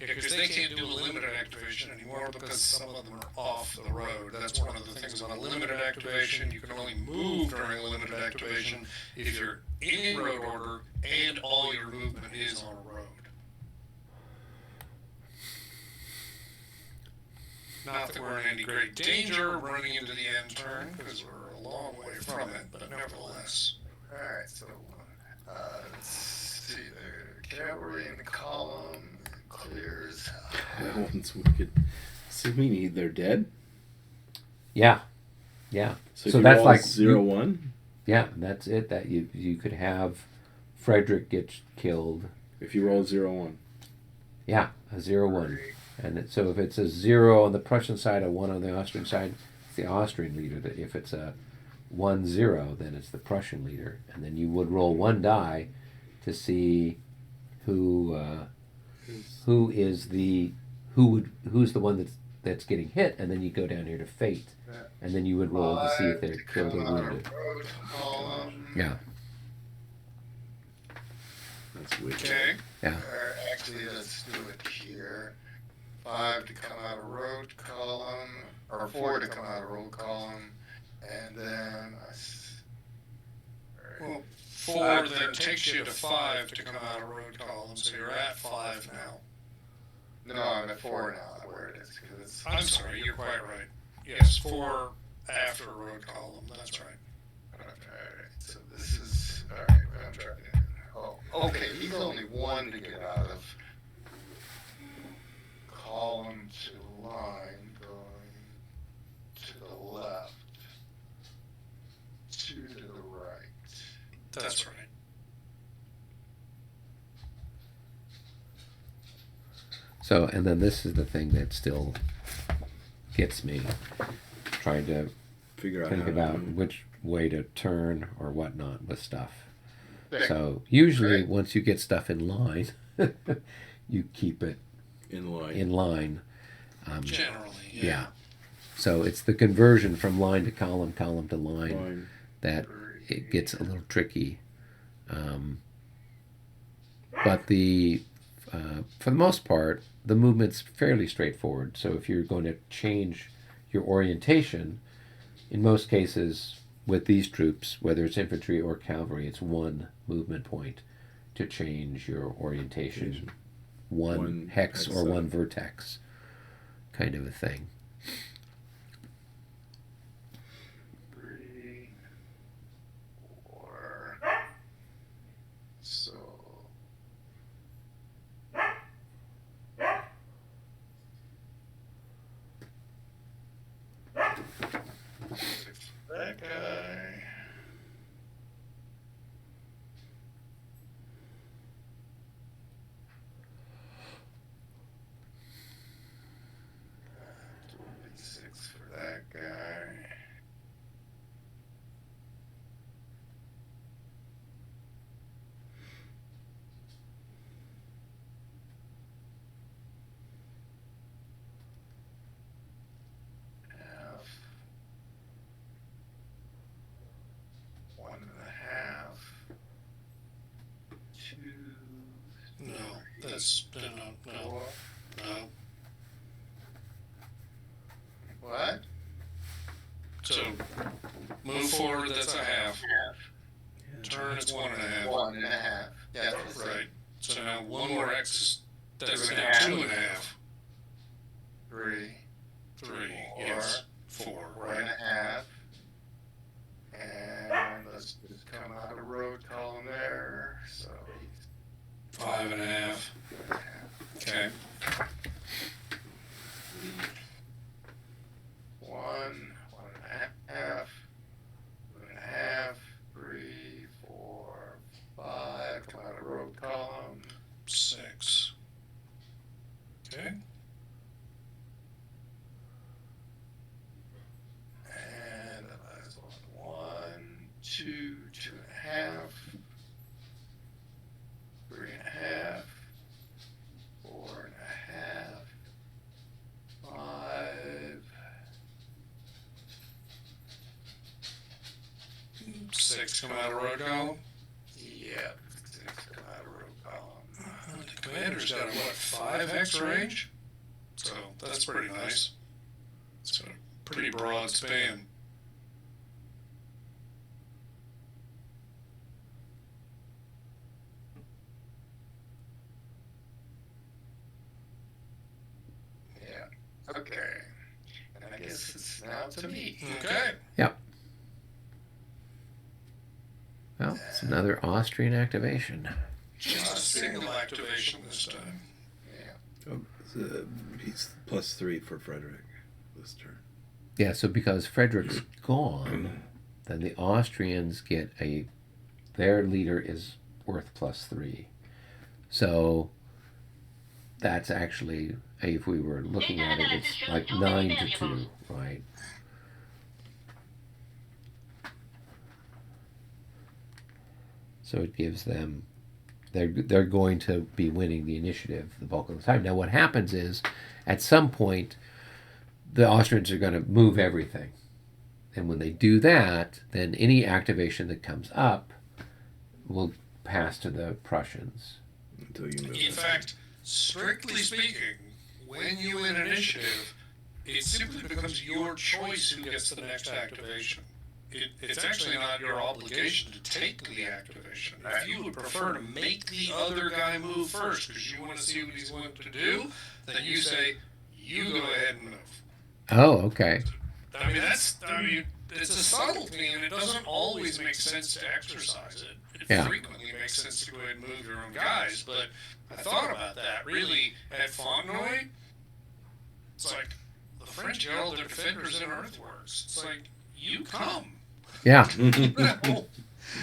Yeah, because they can't do a limited activation anymore because some of them are off the road. That's one of the things about a limited activation. You can only move during a limited activation if you're in road order and all your movement is on a road. Not that we're in any great danger of running into the end turn because we're a long way from it, but nevertheless. Alright, so let's see there. Cavalry in the column clears. That one's wicked. So meaning they're dead? Yeah. Yeah. So, So if you that's roll like 0-1? Yeah, that's it. That you could have Frederick get killed. If you roll 0-1. Yeah, a 0-1. And so if it's a 0 on the Prussian side, a 1 on the Austrian side, it's the Austrian leader. If it's a 1-0, then it's the Prussian leader. And then you would roll one die to see who's the one that's getting hit, and then you go down here to fate, and then you would roll to see if they're killed or wounded. Yeah. That's wicked. Okay. Yeah. Or actually, let's do it here. 5 to come out of road column, or 4 to come out of road column, and then Well, 4 then takes you to 5 to come out of road column, so you're at 5 now. no, I'm at 4 now. Where it is, because it's. I'm sorry, you're quite right. Yes, 4 after road column, that's right. Alright, so this is alright. I'm trying to. Oh, okay. He's only 1 to get out of column to line, going to the left, 2 to the right. That's right. So, and then this is the thing that still gets me, trying to Figure out think how about to do which way to turn or whatnot with stuff. There. So usually, Right. once you get stuff in line, you keep it in line. in line. Generally, Yeah. So it's the conversion from line to column, column to line, Line. that it gets a little tricky. But the for the most part, the movement's fairly straightforward. So if you're going to change your orientation, in most cases with these troops, whether it's infantry or cavalry, it's one movement point to change your orientation. One hex or one vertex kind of a thing. 3, 4. So. That guy. Six for that guy. Half. 1.5. 2. No, that's no. What? So move forward. That's a half. Turn. It's 1.5. 1.5. Yeah, that's Right. So now one more X. That's now 2.5. 3. 3. Yes. 4. Right. 1.5. And let's just come out of road column there. So 5.5. Okay. 1.5. 1.5. 3, 4, 5. Come out of road column. 6. Okay. 6 come out of road column. Yeah. 6 come out of road column. The commander's got a, what, 5 hex range? So that's pretty nice. It's got a pretty broad span. Yeah. Okay. And I guess it's now to me. Okay. Yep. Well, it's another Austrian activation. Just a single activation this time. Yeah. Oh, he's +3 for Frederick this turn. Yeah, so because Frederick's gone, then the Austrians get their leader is worth +3. So that's actually, if we were looking at it, it's like 9-2, right? So it gives them, they're going to be winning the initiative the bulk of the time. Now what happens is, at some point, the Austrians are going to move everything. And when they do that, then any activation that comes up will pass to the Prussians. Until you move. In fact, strictly speaking, when you win initiative, it simply becomes your choice who gets the next activation. It's actually not your obligation to take the activation. If you would prefer to make the other guy move first because you want to see what he's going to do, then you say, you go ahead and move. Oh, okay. I mean, it's a subtlety, and it doesn't always make sense to exercise it. It Yeah. frequently makes sense to go ahead and move your own guys, but I thought about that. Really, at Fontenoy, it's like the French yelled their defenders in earthworks. It's like, you come. Yeah.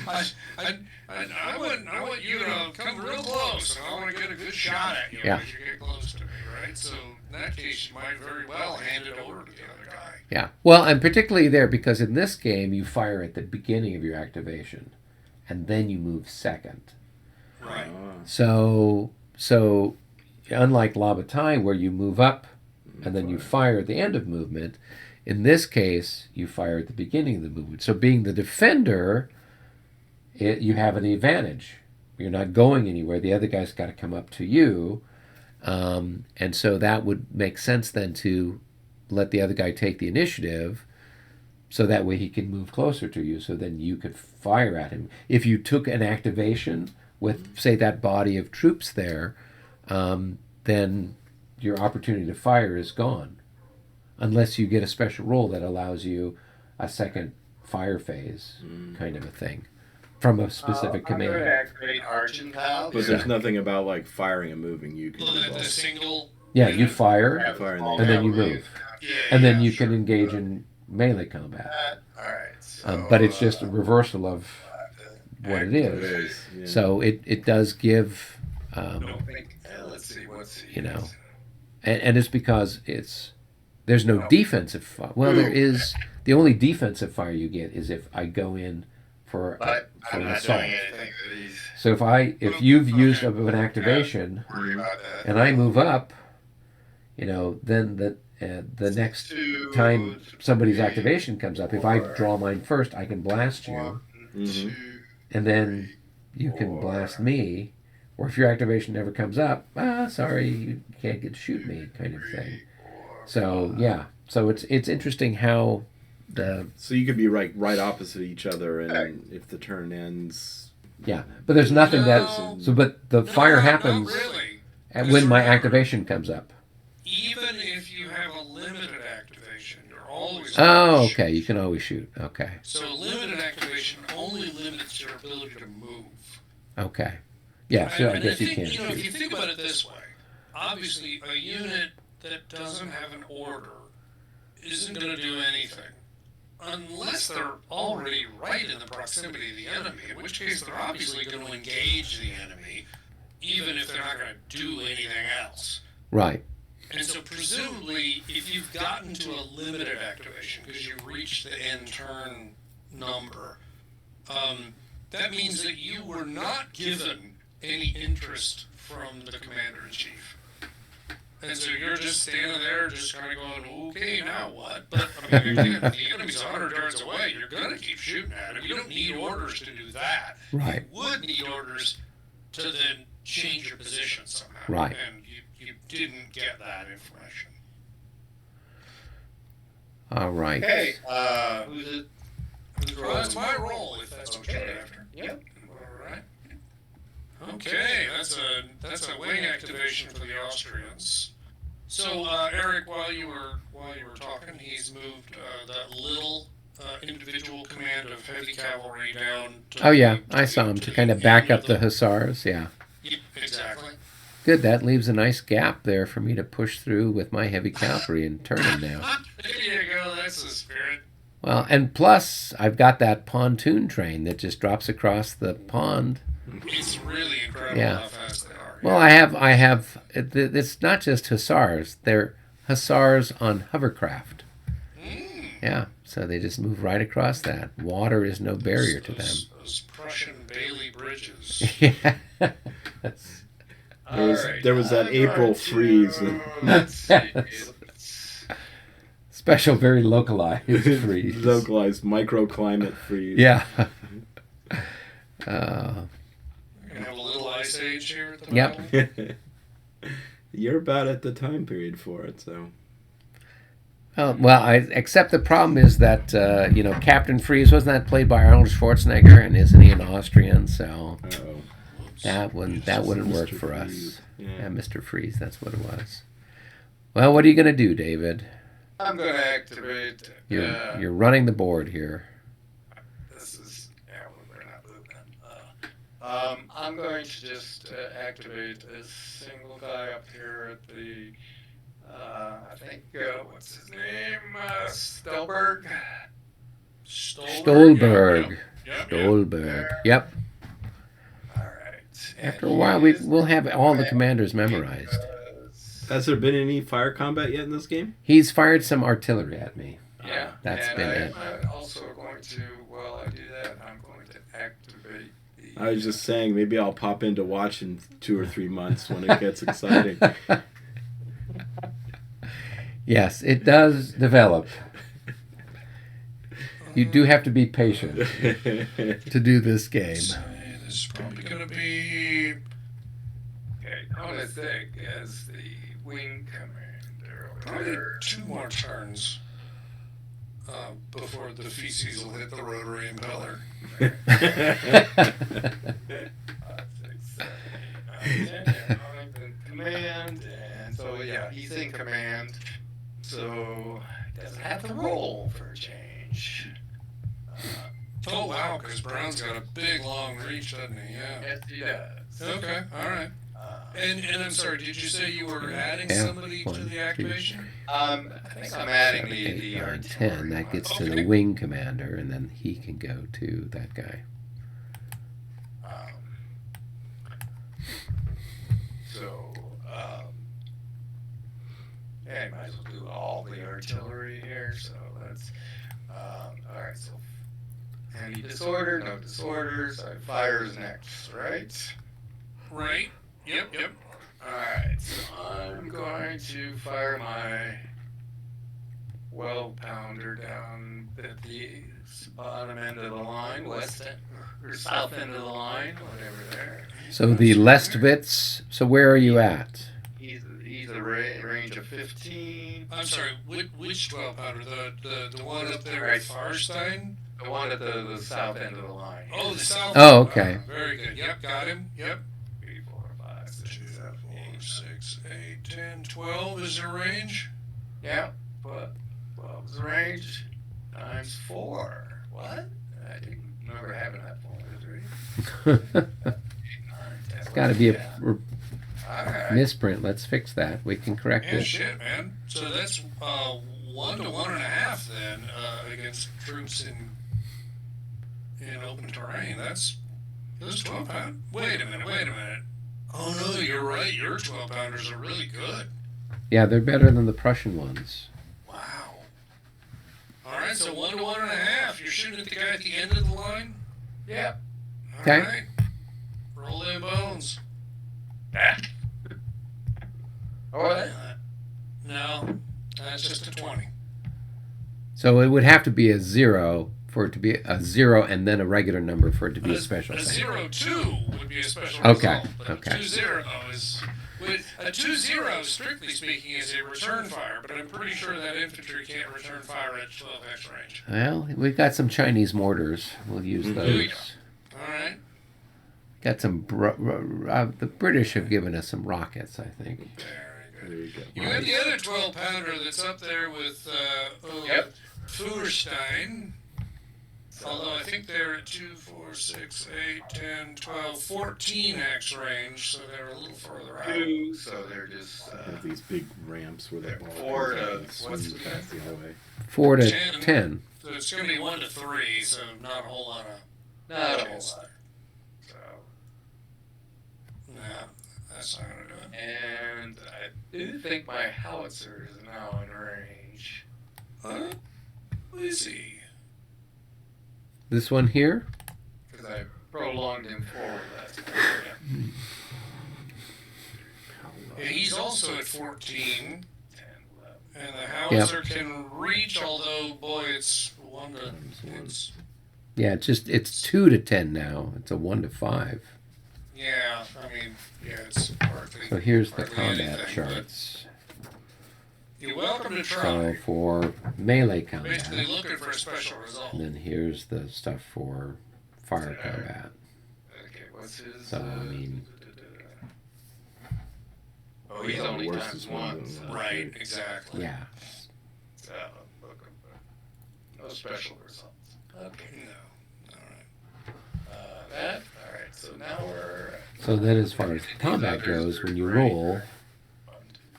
I want you to come real close, and I want to get a good shot at you Yeah. as you get close to me, right? So in that case, you might very well hand it over to the other guy. Yeah. Well, and particularly there, because in this game you fire at the beginning of your activation, and then you move second. Right. So unlike La Bataille, where you move up and then you fire at the end of movement, in this case you fire at the beginning of the movement. So being the defender, you have an advantage. You're not going anywhere. The other guy's got to come up to you, and so that would make sense then to let the other guy take the initiative, so that way he can move closer to you. So then you could fire at him. If you took an activation with, say, that body of troops there, then your opportunity to fire is gone, unless you get a special roll that allows you a second fire phase, kind of a thing, from a specific I'm going to command. activate Argentile. But there's nothing about like firing and moving. You can do The both. single. Yeah, you fire, Fire and then you move, and then you can engage in melee combat. Alright, so... But it's just a reversal of what it It is. is, yeah. So it does give, let's see, what's... you know, and it's because there's no defensive fire. Well, there is. The only defensive fire you get is if I go in for But an I'm not assault. doing anything for these. So if you've used up an activation Worry about that. and I move up, you know, then the next Two, time somebody's activation comes up, if I draw mine first, I can blast you, one, Mhm. two, and then you can blast me. Or if your activation never comes up, sorry, you can't get to shoot me, kind of thing. So yeah, so it's interesting how the So you could be right opposite each other, and if the turn ends, but there's nothing that No. but the fire happens Not really. when my activation comes up. Even if you have a limited activation, you're always. Oh, okay, you can always shoot. Okay, So limited activation only limits your ability to move. okay, yeah. So I And guess you think, can't if you shoot. think about it this way, obviously a unit that doesn't have an order isn't going to do anything unless they're already right in the proximity of the enemy, in which case they're obviously going to engage the enemy, even if they're not going to do anything else. Right. And so presumably, if you've gotten to a limited activation because you've reached the end turn number, that means that you were not given any interest from the commander-in-chief. And so you're just standing there, just kind of going, okay, now what? But, I mean, again, if the enemy's 100 yards away, you're going to keep shooting at him. You don't need orders to do that. Right. You would need orders to then change your position somehow. Right. And you didn't get that information. All right. Hey, who's it? Well, that's my role, if that's what you're after. Yep. All right. Okay, that's a wing activation for the Austrians. So, Eric, while you were talking, he's moved that little individual command of heavy cavalry down. To Oh yeah, I saw him to kind of back up the hussars. Yeah. Yep, exactly. Good. That leaves a nice gap there for me to push through with my heavy cavalry and turn him now. There you go. That's the spirit. Well, and plus I've got that pontoon train that just drops across the pond. It's really incredible Yeah. how fast they are. Well, I have. It's not just hussars; they're hussars on hovercraft. Yeah, so they just move right across that. Water is no barrier to them. Those Prussian Bailey bridges. Yeah. There was that April freeze. Let's see. Special, very localized freeze. Localized microclimate freeze. Yeah. We're gonna have a little ice age here at the Yep. battle. You're about at the time period for it, so. Well, except the problem is that Captain Freeze, wasn't that played by Arnold Schwarzenegger, and isn't he an Austrian? So Uh-oh. that wouldn't work Mr. for Freeze. us. Yeah. Yeah, Mr. Freeze, that's what it was. Well, what are you gonna do, David? I'm going to activate. You're running the board here. This is. Yeah, we're not moving. I'm going to just activate a single guy up here at the. I think. What's his name? Stelberg. Stolberg. Yep. Stolberg. Yep. All right. After a while, we'll have all the commanders memorized. Has there been any fire combat yet in this game? He's fired some artillery at me. Yeah, That's and been it. I'm also going to, while I do that, I'm going to activate the. I was just saying, maybe I'll pop in to watch in 2 or 3 months when it gets exciting. Yes, it does develop. You do have to be patient to do this game. This is probably gonna be. Okay, on a thing as the wing commander over Probably there. 2 more turns before the feces will hit the rotary impeller. 5, 6, 7, 8, 9, 10. I'm in command, and so yeah, he's in command. So doesn't have to roll for a change. Oh wow, because Brown's got a big long reach, doesn't he? Yeah. Yes, he does. Okay, all right. And I'm sorry, did you say you were adding Yeah, somebody to 1, the 2, activation? I think I'm adding 7, the 8, 9, artillery 10. That one. gets to Okay. the wing commander, and then he can go to that guy. So, yeah, you might as well do all the artillery here. So let's, all right. So, any disorder? No disorders. So fires next, right? Right. Yep. All right. So I'm going to fire my 12 pounder down at the bottom end of the line, west end or south end of the line, whatever there. So the Lestvitz. So where are you at? He's a range of 15. I'm sorry, which 12 pounder? The one up there Right. at Farstein? The one at the south end of the line. Oh, the south. Oh, okay. Very good. Yep, got him. Yep. 3, 4, 5, 6, 2, 7, 4, 8. 6, 8, 10, 12 is your range. Yeah, but 12 is the range times 4. What? I didn't remember having that 4. 3, 8, 9, 10. It's got to be a All right. misprint. Let's fix that. We can correct Yeah, it. shit, man. So that's 1 to 1.5 then against troops in open terrain. That's 12 pound. Wait a minute. Oh no, you're right. Your 12 pounders are really good. Yeah, they're better than the Prussian ones. Wow. All right, so 1 to 1.5. You're shooting at the guy at the end of the line. Yeah. All Okay. right. Roll them bones. Oh, what? No, that's just a 20. So it would have to be a 0 for it to be a 0 and then a regular number for it to be a special A thing. 0-2 would be a special Okay, result, but okay. a 2-0 is... A 2-0, strictly speaking, is a return fire, but I'm pretty sure that infantry can't return fire at 12x range. Well, we've got some Chinese mortars. We'll use those. Alright. Got some. The British have given us some rockets, I think. There you go. You have the other 12-pounder that's up there with Yep. Feuerstein. Although I think they're at 2, 4, 6, 8, 10, 12, 14x range, so they're a little further out. Two, so they're just They have these big ramps where the They're ball 4 comes out to- and what's swings the past the other way. 4 to 10. 10. So it's going to be 1 to 3, so not a whole lot of... not a whole lot. So, No, that's not going to do it. and I do think my howitzer is now in range. Let me see. This one here. Because I prolonged him forward last time. Yeah, he's also at 14, 10, 11. and the howitzer can reach, although, boy, it's 1 to... It's, Yeah, it's 2 to 10 now. It's a 1 to 5. yeah, I mean, yeah, it's hardly... So here's the hardly combat anything, but charts. You're welcome to So try. for melee Basically combat, looking for a special result. and then here's the stuff for fire combat. Okay, what's his... So I mean, Oh, he's Yeah, only worse times is one 1. than So, one. Right, exactly. yeah. so looking for no special results. Okay. No. Alright. That? Alright, so now we're... So then, as far as combat goes, when you roll,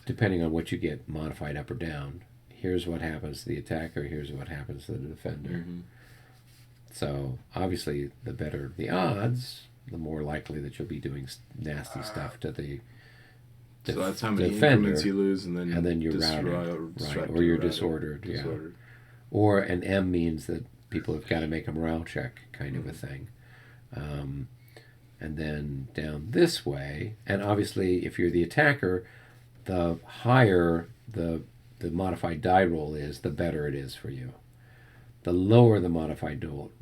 depending on what you get modified up or down, here's what happens to the attacker, here's what happens to the defender. Mhm. So obviously, the better the odds, the more likely that you'll be doing nasty stuff to the So that's how many defender, increments you lose, and then you're destroy, routed, or right? Or you're disordered, yeah. Or an M means that people have got to make a morale check, kind of a thing. And then down this way, and obviously, if you're the attacker, the higher the modified die roll is, the better it is for you. The lower the modified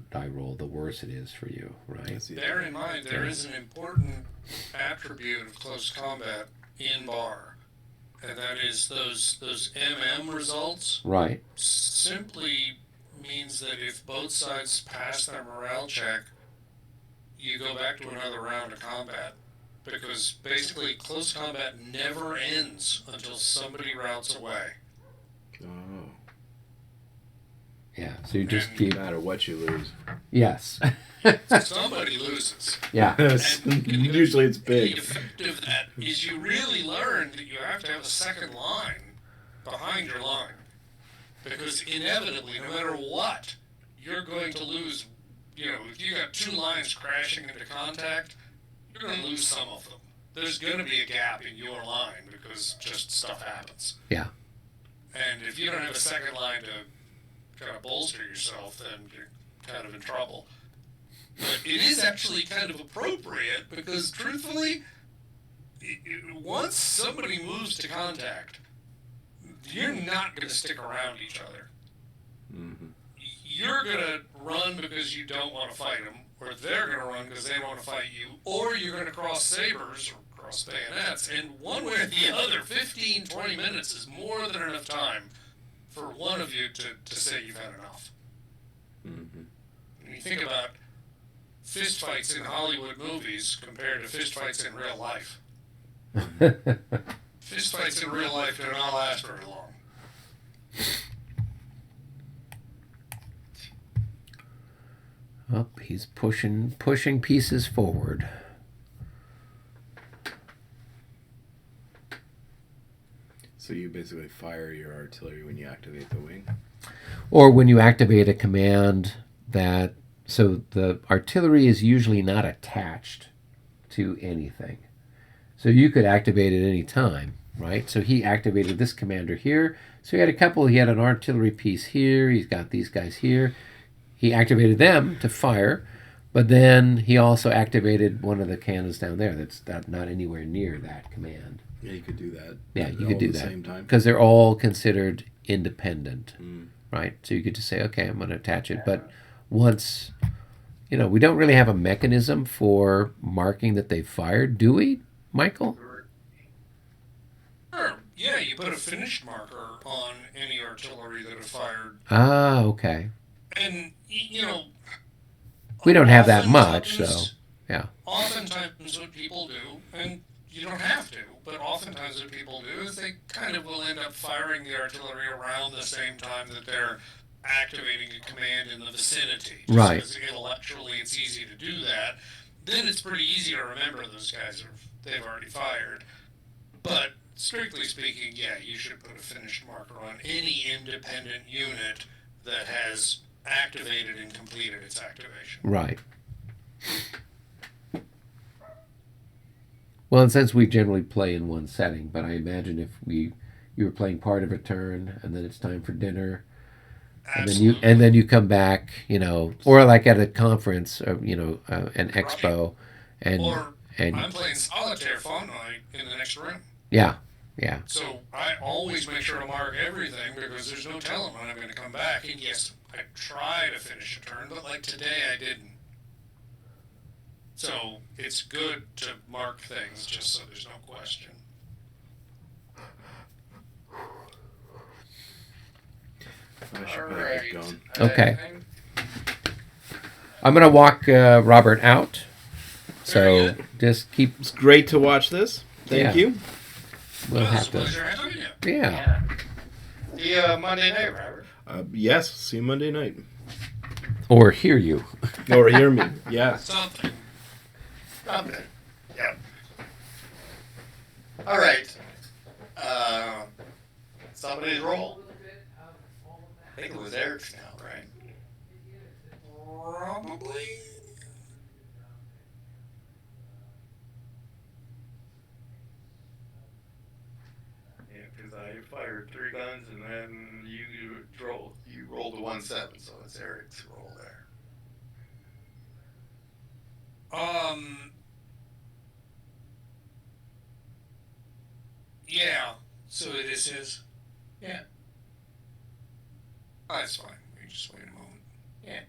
die roll, the worse it is for you, right? Bear in mind, there is an important attribute of close combat in bar, and that is those MM results Right. simply means that if both sides pass their morale check, you go back to another round of combat. Because basically, close combat never ends until somebody routs away. Oh, Yeah. So you just And- keep. no matter what you lose. Yes. Somebody loses. Yeah. Usually it's The big. effect of that is you really learn that you have to have a second line behind your line. Because inevitably, no matter what, you're going to lose. You know, if you got 2 lines crashing into contact, you're going to lose some of them. There's going to be a gap in your line because just stuff happens. Yeah. And if you don't have a second line to kind of bolster yourself, then you're kind of in trouble. But it is actually kind of appropriate because, truthfully, once somebody moves to contact, you're not going to stick around each other. Mm-hmm. You're going to run because you don't want to fight them, or they're going to run because they want to fight you, or you're going to cross sabers or cross bayonets, and one way or the other, 15, 20 minutes is more than enough time for one of you to say you've had enough. Mm-hmm. When you think about fistfights in Hollywood movies compared to fistfights in real life, fistfights in real life do not last very long. Oh, he's pushing pieces forward. So you basically fire your artillery when you activate the wing. Or when you activate a command that, so the artillery is usually not attached to anything. So you could activate it any time, right? So he activated this commander here. So he had an artillery piece here. He's got these guys here. He activated them to fire, but then he also activated one of the cannons down there that's not anywhere near that command. Yeah, you could do that. Yeah, you all could do at the that. same time. Because they're all considered independent, Mm. right? So you could just say, okay, I'm going to attach it. But once, we don't really have a mechanism for marking that they fired, do we, Michael? Sure. Yeah, you put a finished marker on any artillery that have fired. Ah, okay. And, We don't have that much, so oftentimes, yeah. oftentimes what people do, and you don't have to, but oftentimes what people do is they kind of will end up firing the artillery around the same time that they're activating a command in the vicinity. Just Right. because intellectually it's easy to do that. Then it's pretty easy to remember those guys they've already fired. But strictly speaking, yeah, you should put a finished marker on any independent unit that has activated and completed its activation. Right. Well, and since we generally play in one setting, but I imagine if you were playing part of a turn and then it's time for dinner, Absolutely. and then you come back, or like at a conference or an expo, Or and I'm playing solitaire phone night in the next room. yeah. So I always make sure to mark everything because there's no telling when I'm going to come back. And yes, I try to finish a turn, but like today I didn't. So it's good to mark things just so there's no question. I should All probably right. get going. Okay. I think I'm gonna walk Robert out. Very So good. just keep. It's great to watch this. Thank Yeah. you. We'll Well, it's have a to. pleasure having you. Yeah. See you Monday night, Robert. Yes, see you Monday night. Or hear you. Or hear me. Yeah. Something. Something. Yep. All right. Somebody's roll. I think it was Eric's now, right? Probably. Yeah, because I fired 3 guns and then you rolled a 1-7, so it's Eric's roll there. Yeah. So it is his. Yeah. Oh, that's fine. We just wait a moment. Yeah.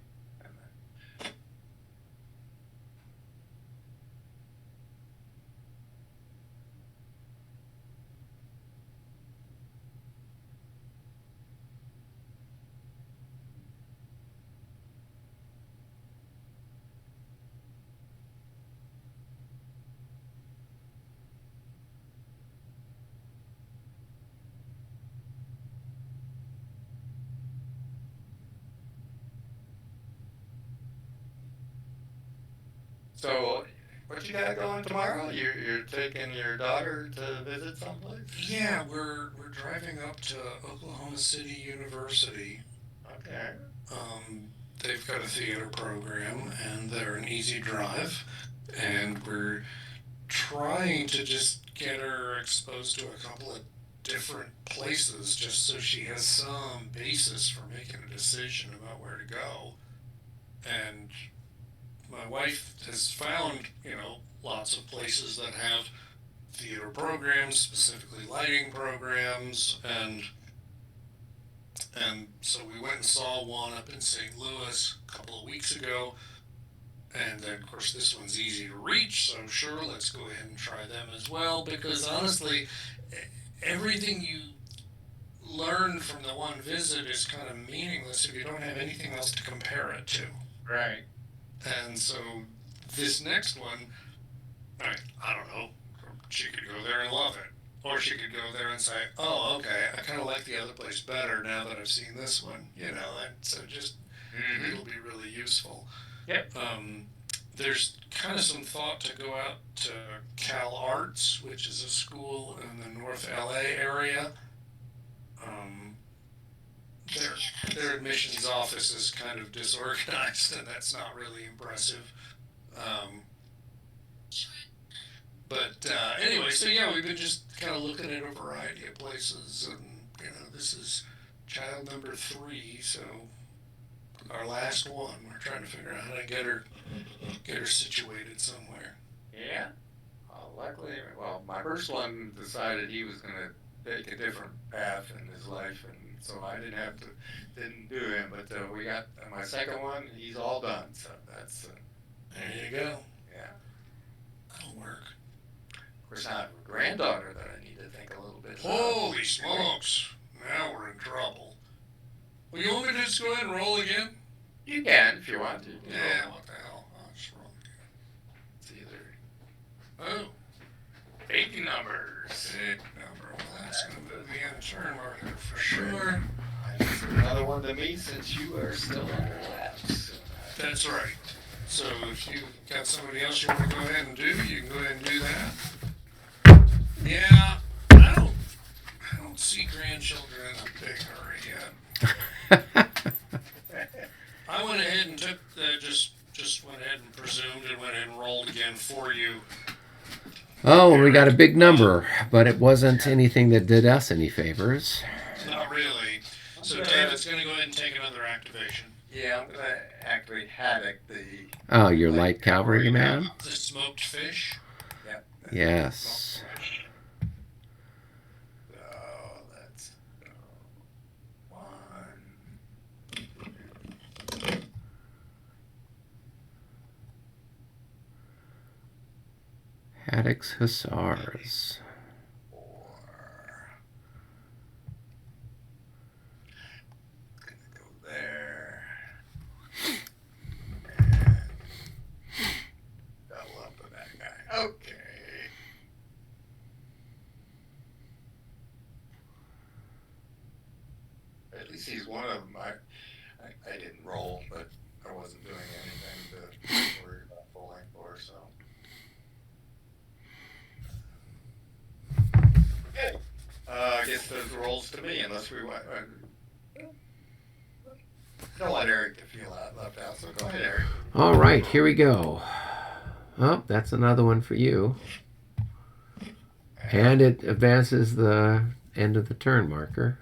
So, what you got going tomorrow? You're taking your daughter to visit someplace? Yeah, we're driving up to Oklahoma City University. Okay. They've got a theater program, and they're an easy drive, and we're trying to just get her exposed to a couple of different places, just so she has some basis for making a decision about where to go. And my wife has found, lots of places that have theater programs, specifically lighting programs, and so we went and saw one up in St. Louis a couple of weeks ago, and then of course this one's easy to reach, so sure, let's go ahead and try them as well, because honestly, everything you learn from the one visit is kind of meaningless if you don't have anything else to compare it to. Right. And so this next one, I don't know, she could go there and love it. Or she could go there and say, oh, okay, I kind of like the other place better now that I've seen this one, and so just, it'll be really useful. Yep. There's kind of some thought to go out to Cal Arts, which is a school in the North LA area. Their admissions office is kind of disorganized, and that's not really impressive. But anyway, so yeah, we've been just kind of looking at a variety of places, and this is child number 3, so our last one. We're trying to figure out how to get her situated somewhere. Yeah. All luckily, well, my first one decided he was going to take a different path in his life, and so I didn't do him. But we got my second one; he's all done. So that's There you go. yeah. That'll work. Of course, I have a granddaughter that I need to think a little bit about. Holy smokes! Now we're in trouble. Well, you want me to just go ahead and roll again? You can if you want to. Yeah, what the hell? I'll just roll again. It's either Oh, big numbers. big number. Well, that's going to put me in a turn marker for sure. That's another one to me since you are still under laps. That's right. So if you got somebody else you want to go ahead and do, you can go ahead and do that. Yeah, I don't see grandchildren in a big hurry yet. I went ahead and took just went ahead and presumed and went ahead and rolled again for you. Oh, we got a big number, but it wasn't anything that did us any favors. Not really. So David's going to go ahead and take another activation. Yeah, I'm gonna activate Haddock, the Oh, your light cavalry man? The smoked fish. Yep. Yes. Oh, that's one. Haddock's Hussars. Gonna go there. And double up with that guy. Okay. At least he's one of them. I didn't roll, but I wasn't doing anything to worry about rolling for, so. Okay. I guess those rolls to me, unless we want. Don't want Eric to feel left out, so go ahead, Eric. All right, here we go. Oh, that's another one for you. And it advances the end of the turn marker.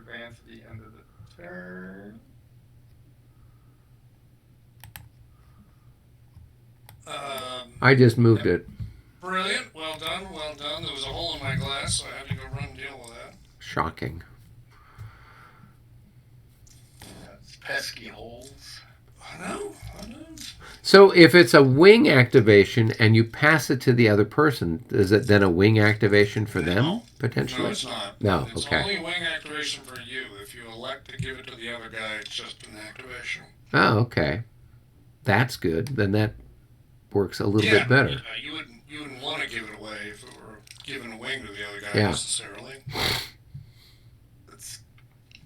Advance to the end of the turn. I just moved it. Brilliant. Well done. Well done. There was a hole in my glass, so I had to go run and deal with that. Shocking. That's pesky holes. I know. So if it's a wing activation and you pass it to the other person, is it then a wing activation for them, No, potentially? it's not. No, It's okay. only wing activation for you. If you elect to give it to the other guy, it's just an activation. Oh, okay. That's good. Then that works a little bit better. Yeah, you wouldn't want to give it away if it were giving a wing to the other guy Yeah. necessarily. Let's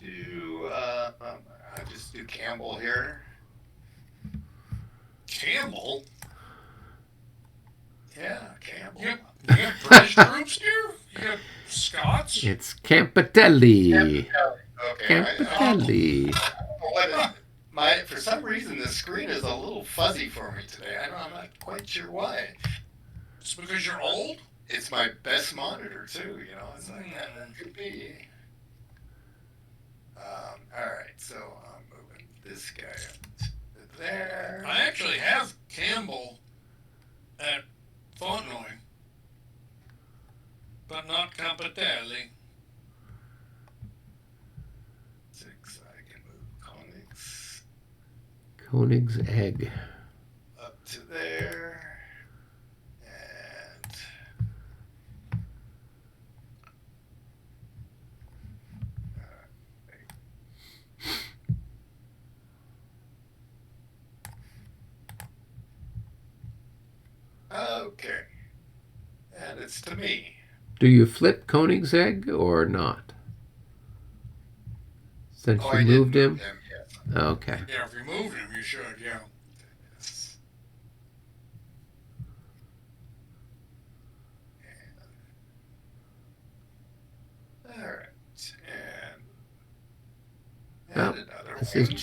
do. I just do Campbell here. Campbell? Yeah, Campbell. You have British troops here? You have Scots? It's Campitelli. Okay. Campitelli. For some reason, the screen is a little fuzzy for me today. I'm not quite sure why. It's because you're old? It's my best monitor too. It's like that could be. All right, so I'm moving this guy up to there. I actually have Campbell at Fontenoy, but not Campitelli. 6. I can move Konix Koenigsegg. up to there, and okay, and it's to me. Do you flip Koenigsegg or not? Since I you did moved him? move yes. Okay. Yeah, if you moved him, you should, yeah. Yes. All right, and Well, another This is one.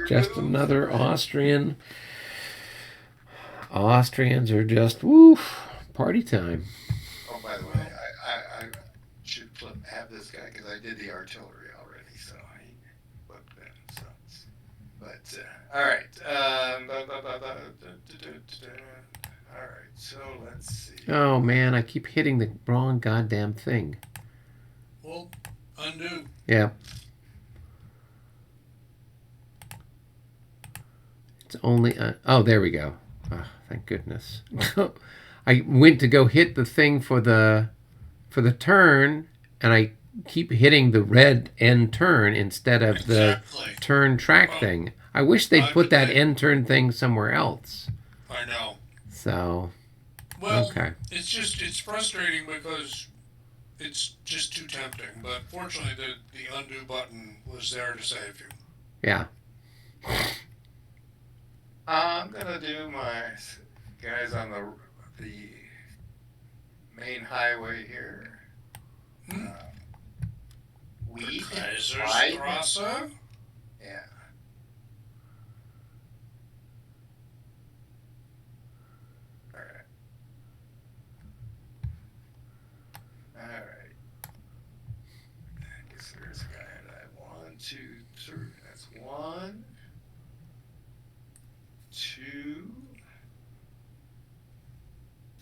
just another Austrian. Austrians are just party time. Oh, by the way, I should have this guy because I did the artillery already, so I flipped them. So, but all right, Alright, so let's see. Oh man, I keep hitting the wrong goddamn thing. Well, undo. Yeah. It's only... oh, there we go. Oh, thank goodness. I went to go hit the thing for the turn, and I keep hitting the red end turn instead of the turn track thing. I wish they'd put that end turn thing somewhere else. I know. So, well, okay. It's frustrating because it's just too tempting. But fortunately, the undo button was there to save you. Yeah. I'm gonna do my guys on the main highway here. Weed. Kaiserstrasse? Yeah. Alright. Alright. I guess there's a guy that 1, 2, 3. That's 1, 2,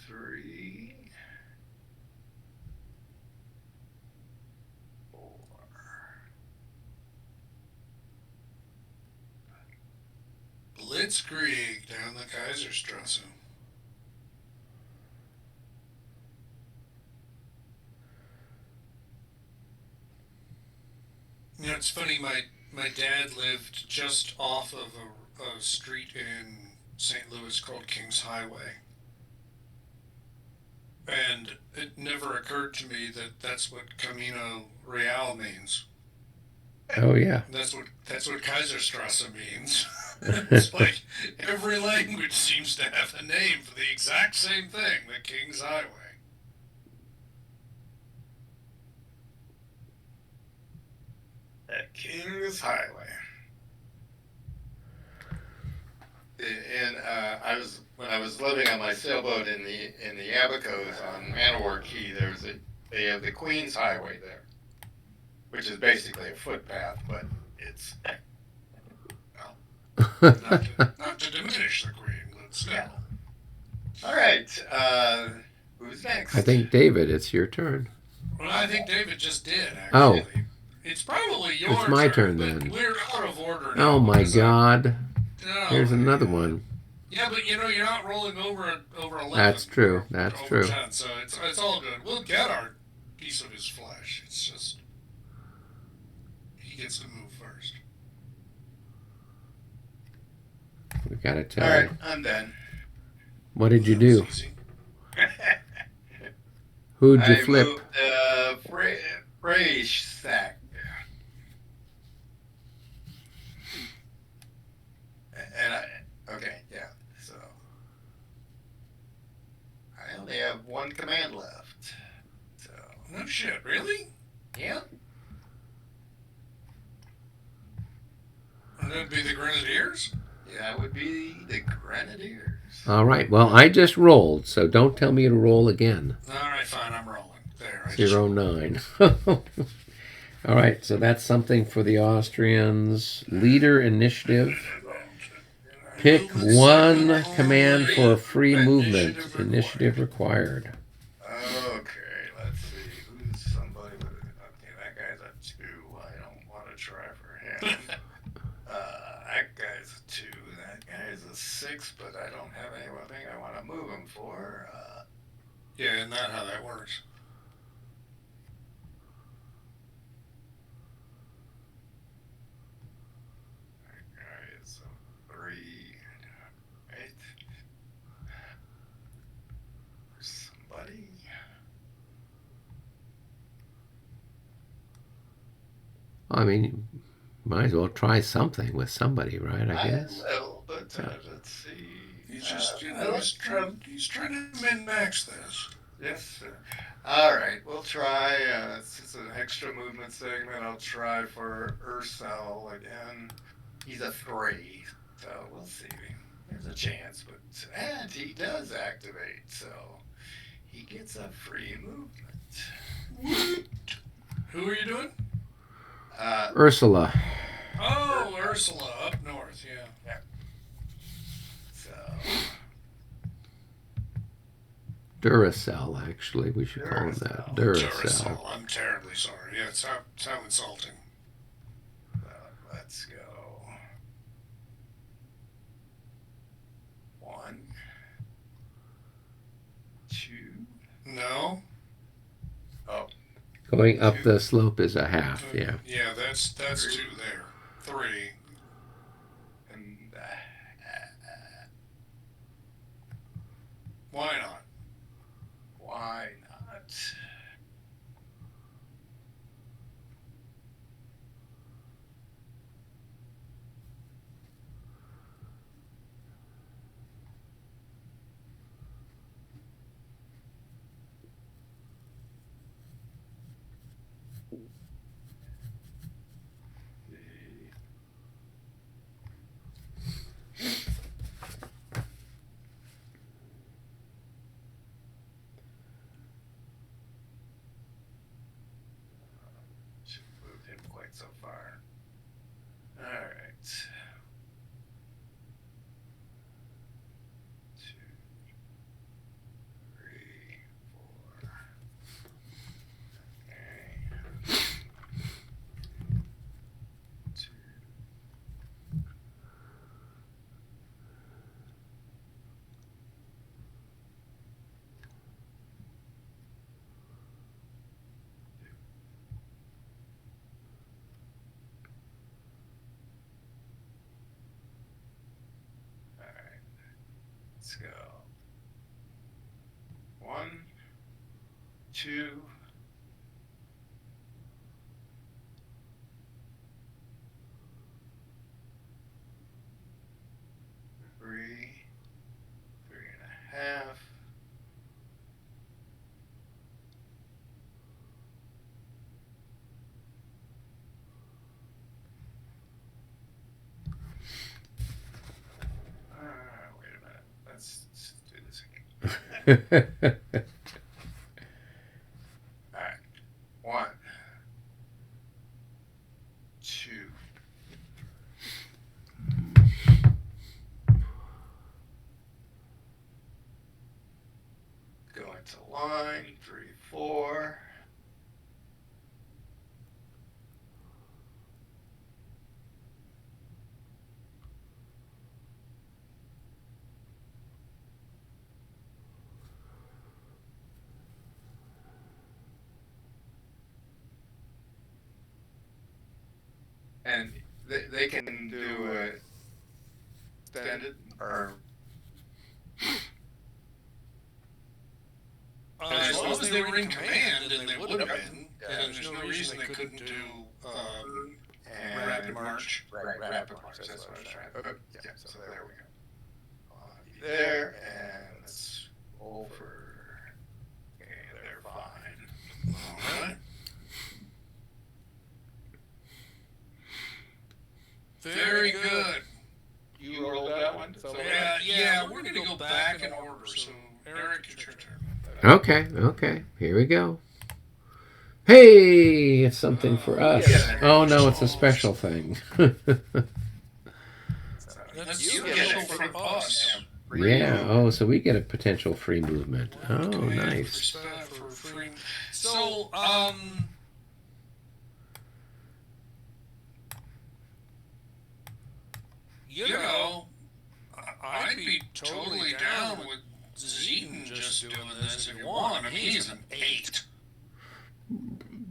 3, 4. Blitzkrieg down the Kaiserstrasse. You know, it's funny, my dad lived just off of a street in St. Louis called Kings Highway. And it never occurred to me that that's what Camino Real means. Oh, yeah. That's what Kaiserstrasse means. It's like every language seems to have a name for the exact same thing, the King's Highway. At Kings Highway. And when I was living on my sailboat in the Abacos on Manowar Key, they have the Queen's Highway there, which is basically a footpath, but it's not to diminish the Queen, but still. Yeah. All right, who's next? I think, David, it's your turn. Well, I think David just did, Oh. actually. It's probably your turn. It's my turn then. We're out of order now. Oh my God. No. Here's another one. Yeah, but you're not rolling over 11. That's true. Or That's over true. 10, so it's all good. We'll get our piece of his flesh. It's just he gets to move first. We gotta tell. All right, I'm done. What did you do? Who'd you flip? I moved Frey's sack. Okay, yeah. So I only have one command left. So No shit, really? yeah. And that'd be the Grenadiers? Yeah, it would be the Grenadiers. All right. Well, I just rolled, so don't tell me to roll again. All right, fine. I'm rolling. There. 09. All right. So that's something for the Austrians. Leader initiative. Pick one command for free movement. Initiative required. Okay, let's see. Who's somebody with okay, that guy's a 2. I don't want to try for him. That guy's a 2. That guy's a 6, but I don't have anything I want to move him for. Yeah, isn't that how that works? That guy is a 3. Right? There's somebody. I mean, might as well try something with somebody, right? I guess. I will, but let's see. He's just, he's trying to min-max this. Yes, sir. All right, we'll try. It's an extra movement segment. I'll try for Ursel again. He's a 3, so we'll see. There's a chance, and he does activate, so he gets a free movement. Who are you doing? Ursula. Oh, Ursula, up north, yeah. So Duracell, actually. We should call him that. Duracell. I'm terribly sorry. Yeah, it's how insulting. Let's go. 1, 2. No. Oh. Going up the slope is a half, yeah. Yeah, that's 2 there. 3. And Why not? why not? Should have moved him quite so far. All right. 2, 3, 4. Okay. 2. All right. Let's go. 1, 2. 3, 3.5. Wait a minute. Let's do this again. All right. 1, 2. Going to line. 3, 4. And they can do it extended or As long as they were in command, and they would have been, and there's no reason they couldn't do rapid march. Right, rapid march. That's what I was trying to. Yeah, so there we go. There, and it's over. Okay, they're fine. All right. Very good. You rolled that one? So Yeah, we're going to go back in order. So, Eric, it's your turn. Okay, here we go. Hey, it's something for us. Yeah. Oh no, it's a special thing. That's special for us. Yeah, oh, so we get a potential free movement. Oh, nice. So, you know, I'd be totally down with Zeton just doing this if you want. I mean, he's an 8.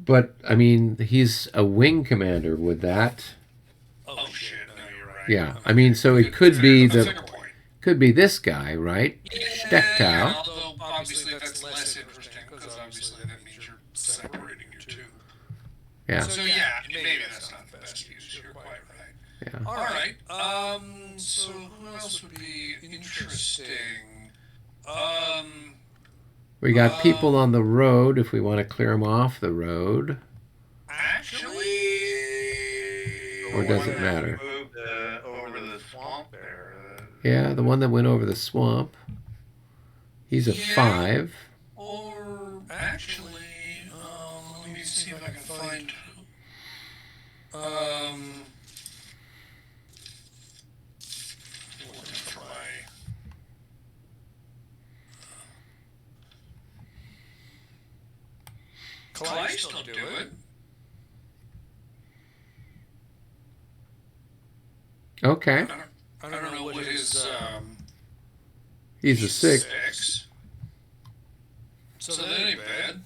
But, I mean, he's a wing commander. Would that... Oh, shit, no, you're right. Yeah, I mean, so it could be That's a the... good point. Could be this guy, right? Yeah, although obviously that's less interesting, because obviously that means you're separating your two. Yeah. So yeah, maybe that's not the best use. You're quite right. Yeah. All right. So who else would be interesting? We got people on the road if we want to clear them off the road. Actually, Or does it matter? Moved over the swamp there. Yeah, the one that went over the swamp. He's a 5. Or actually, let me see if I can find. Kleist will do it. Okay. I don't know what his He's a 6. 6. So that ain't bad.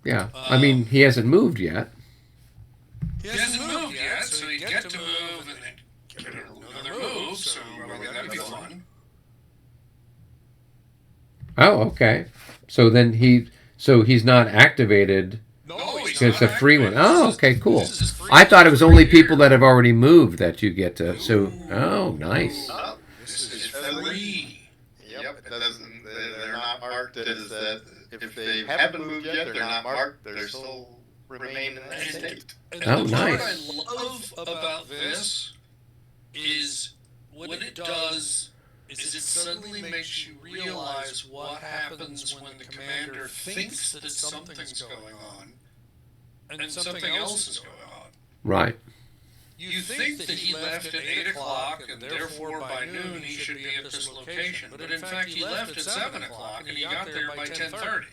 Yeah. I mean, he hasn't moved yet. He hasn't moved yet, so he'd get to move and then get another move, so that'd be fun. Oh, okay. So then he's not activated. No, he's It's not a free one. activated. Oh, okay, cool. This is free. I thought it was only people that have already moved that you get to. So, oh, nice. Oh, This is free. Yep, it doesn't. They're not marked as that. If they haven't moved yet, they're not marked. They're still remain in that state. And Oh, the nice. part I love about this is what it does is it suddenly makes you realize what happens when the commander thinks that something's going on and something else is going on. Right. You think that he left at 8 o'clock and therefore by noon he should be at this location, but in fact he left at 7 o'clock and he got there by 10:30.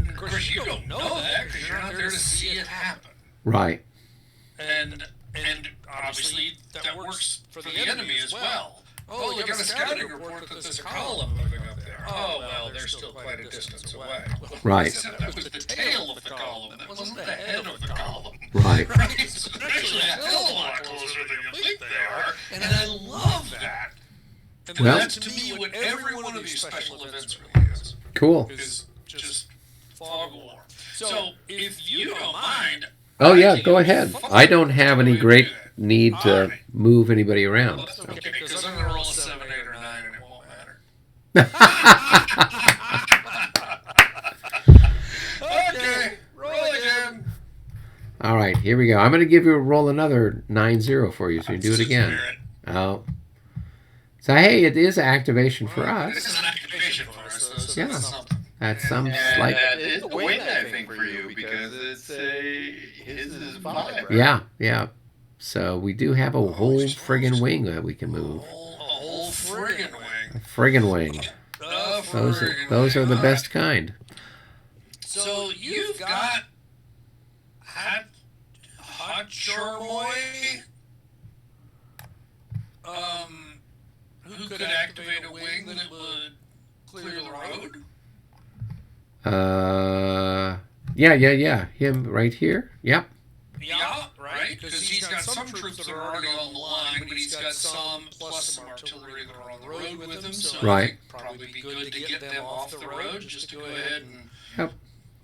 Of course, you don't know that because you're not there to see it happen. Right. And obviously that works for the enemy as well. Oh, you got a scouting report that there's a column moving up there. Oh, well, they're still quite a distance away. Right. Except that was the tail of the column. That wasn't the head of the column. Right. Right? So they're actually a hell of a lot closer than you think they are. And I love that. And Well- that's to me what every one of these special events really is. Cool. Is just fog of war. So if you don't mind, Oh, yeah, I go think ahead. it'd be I fun don't have any to do great that. need to Alright. move anybody around. So. Okay, because I'm going to roll a 7, 8, or 9, and it won't matter. Okay, roll again. All right, here we go. I'm going to give you a roll another 9-0 for you, so you do it again. Oh. So, hey, it is activation for This us. is an activation for us, so this Yeah. is something. That's some And slight. that is a win, I think, for you because it's his is 5. Right? Yeah, yeah. So we do have a whole friggin' wing that we can move. A whole friggin' wing. A friggin' wing. Those are the best kind. So you've got Hot Charmoy, who could activate a wing that would clear the road. Yeah. Him right here. Yep. Yeah, right? Because he's got some troops that are already on the line, but he's got some plus some artillery that are on the road with him. So Right. I think probably be good to get them off the road just to go ahead and Yep.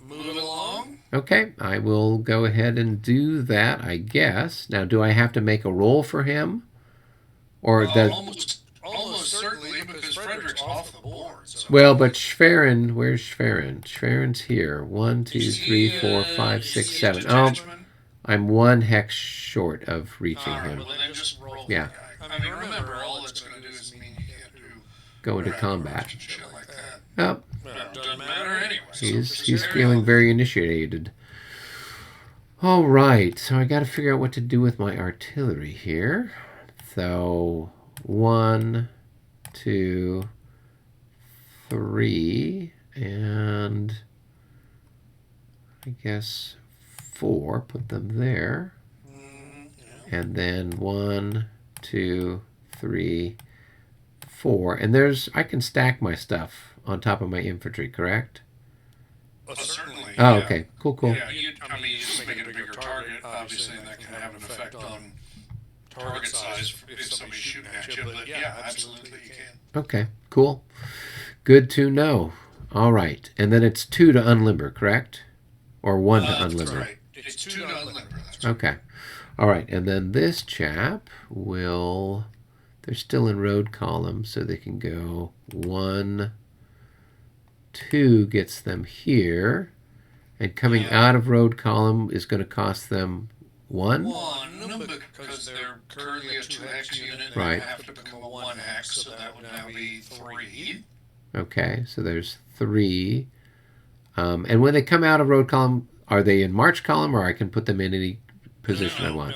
move it along. Okay, I will go ahead and do that, I guess. Now, do I have to make a roll for him? Or does... Almost certainly, because Frederick's off the board. So. Well, but Schwerin, where's Schwerin? Schwerin's here. 1, 2, 3, 4, 5, 6, 7. Oh, I'm 1 hex short of reaching him. Well, then just roll Yeah. the guy. I mean, remember, all it's going to do is mean you can't do Go into combat. and shit like that. Oh, It doesn't matter anyway. So he's just feeling very initiated. All right, so I got to figure out what to do with my artillery here. So 1, 2, 3, and I guess 4. Put them there, and then 1, 2, 3, 4, and I can stack my stuff on top of my infantry, correct? certainly. Oh, yeah. okay, cool. Yeah, you just make it a bigger target, obviously, and that can have an effect on target size if somebody's shooting at you. But yeah, absolutely you can. Okay, cool. Good to know. All right, and then it's 2 to unlimber, correct? Or 1 to That's unlimber? right. It's 2 to unlimber. That's right. Okay. All right, and then this chap will... They're still in road column, so they can go 1, 2 gets them here. And coming out of road column is going to cost them 1? 1, because they're currently a 2-hex unit. And Right. they have to become a 1-hex, so that would now be 3. Okay, so there's 3. And when they come out of road column, are they in march column, or I can put them in any position I want?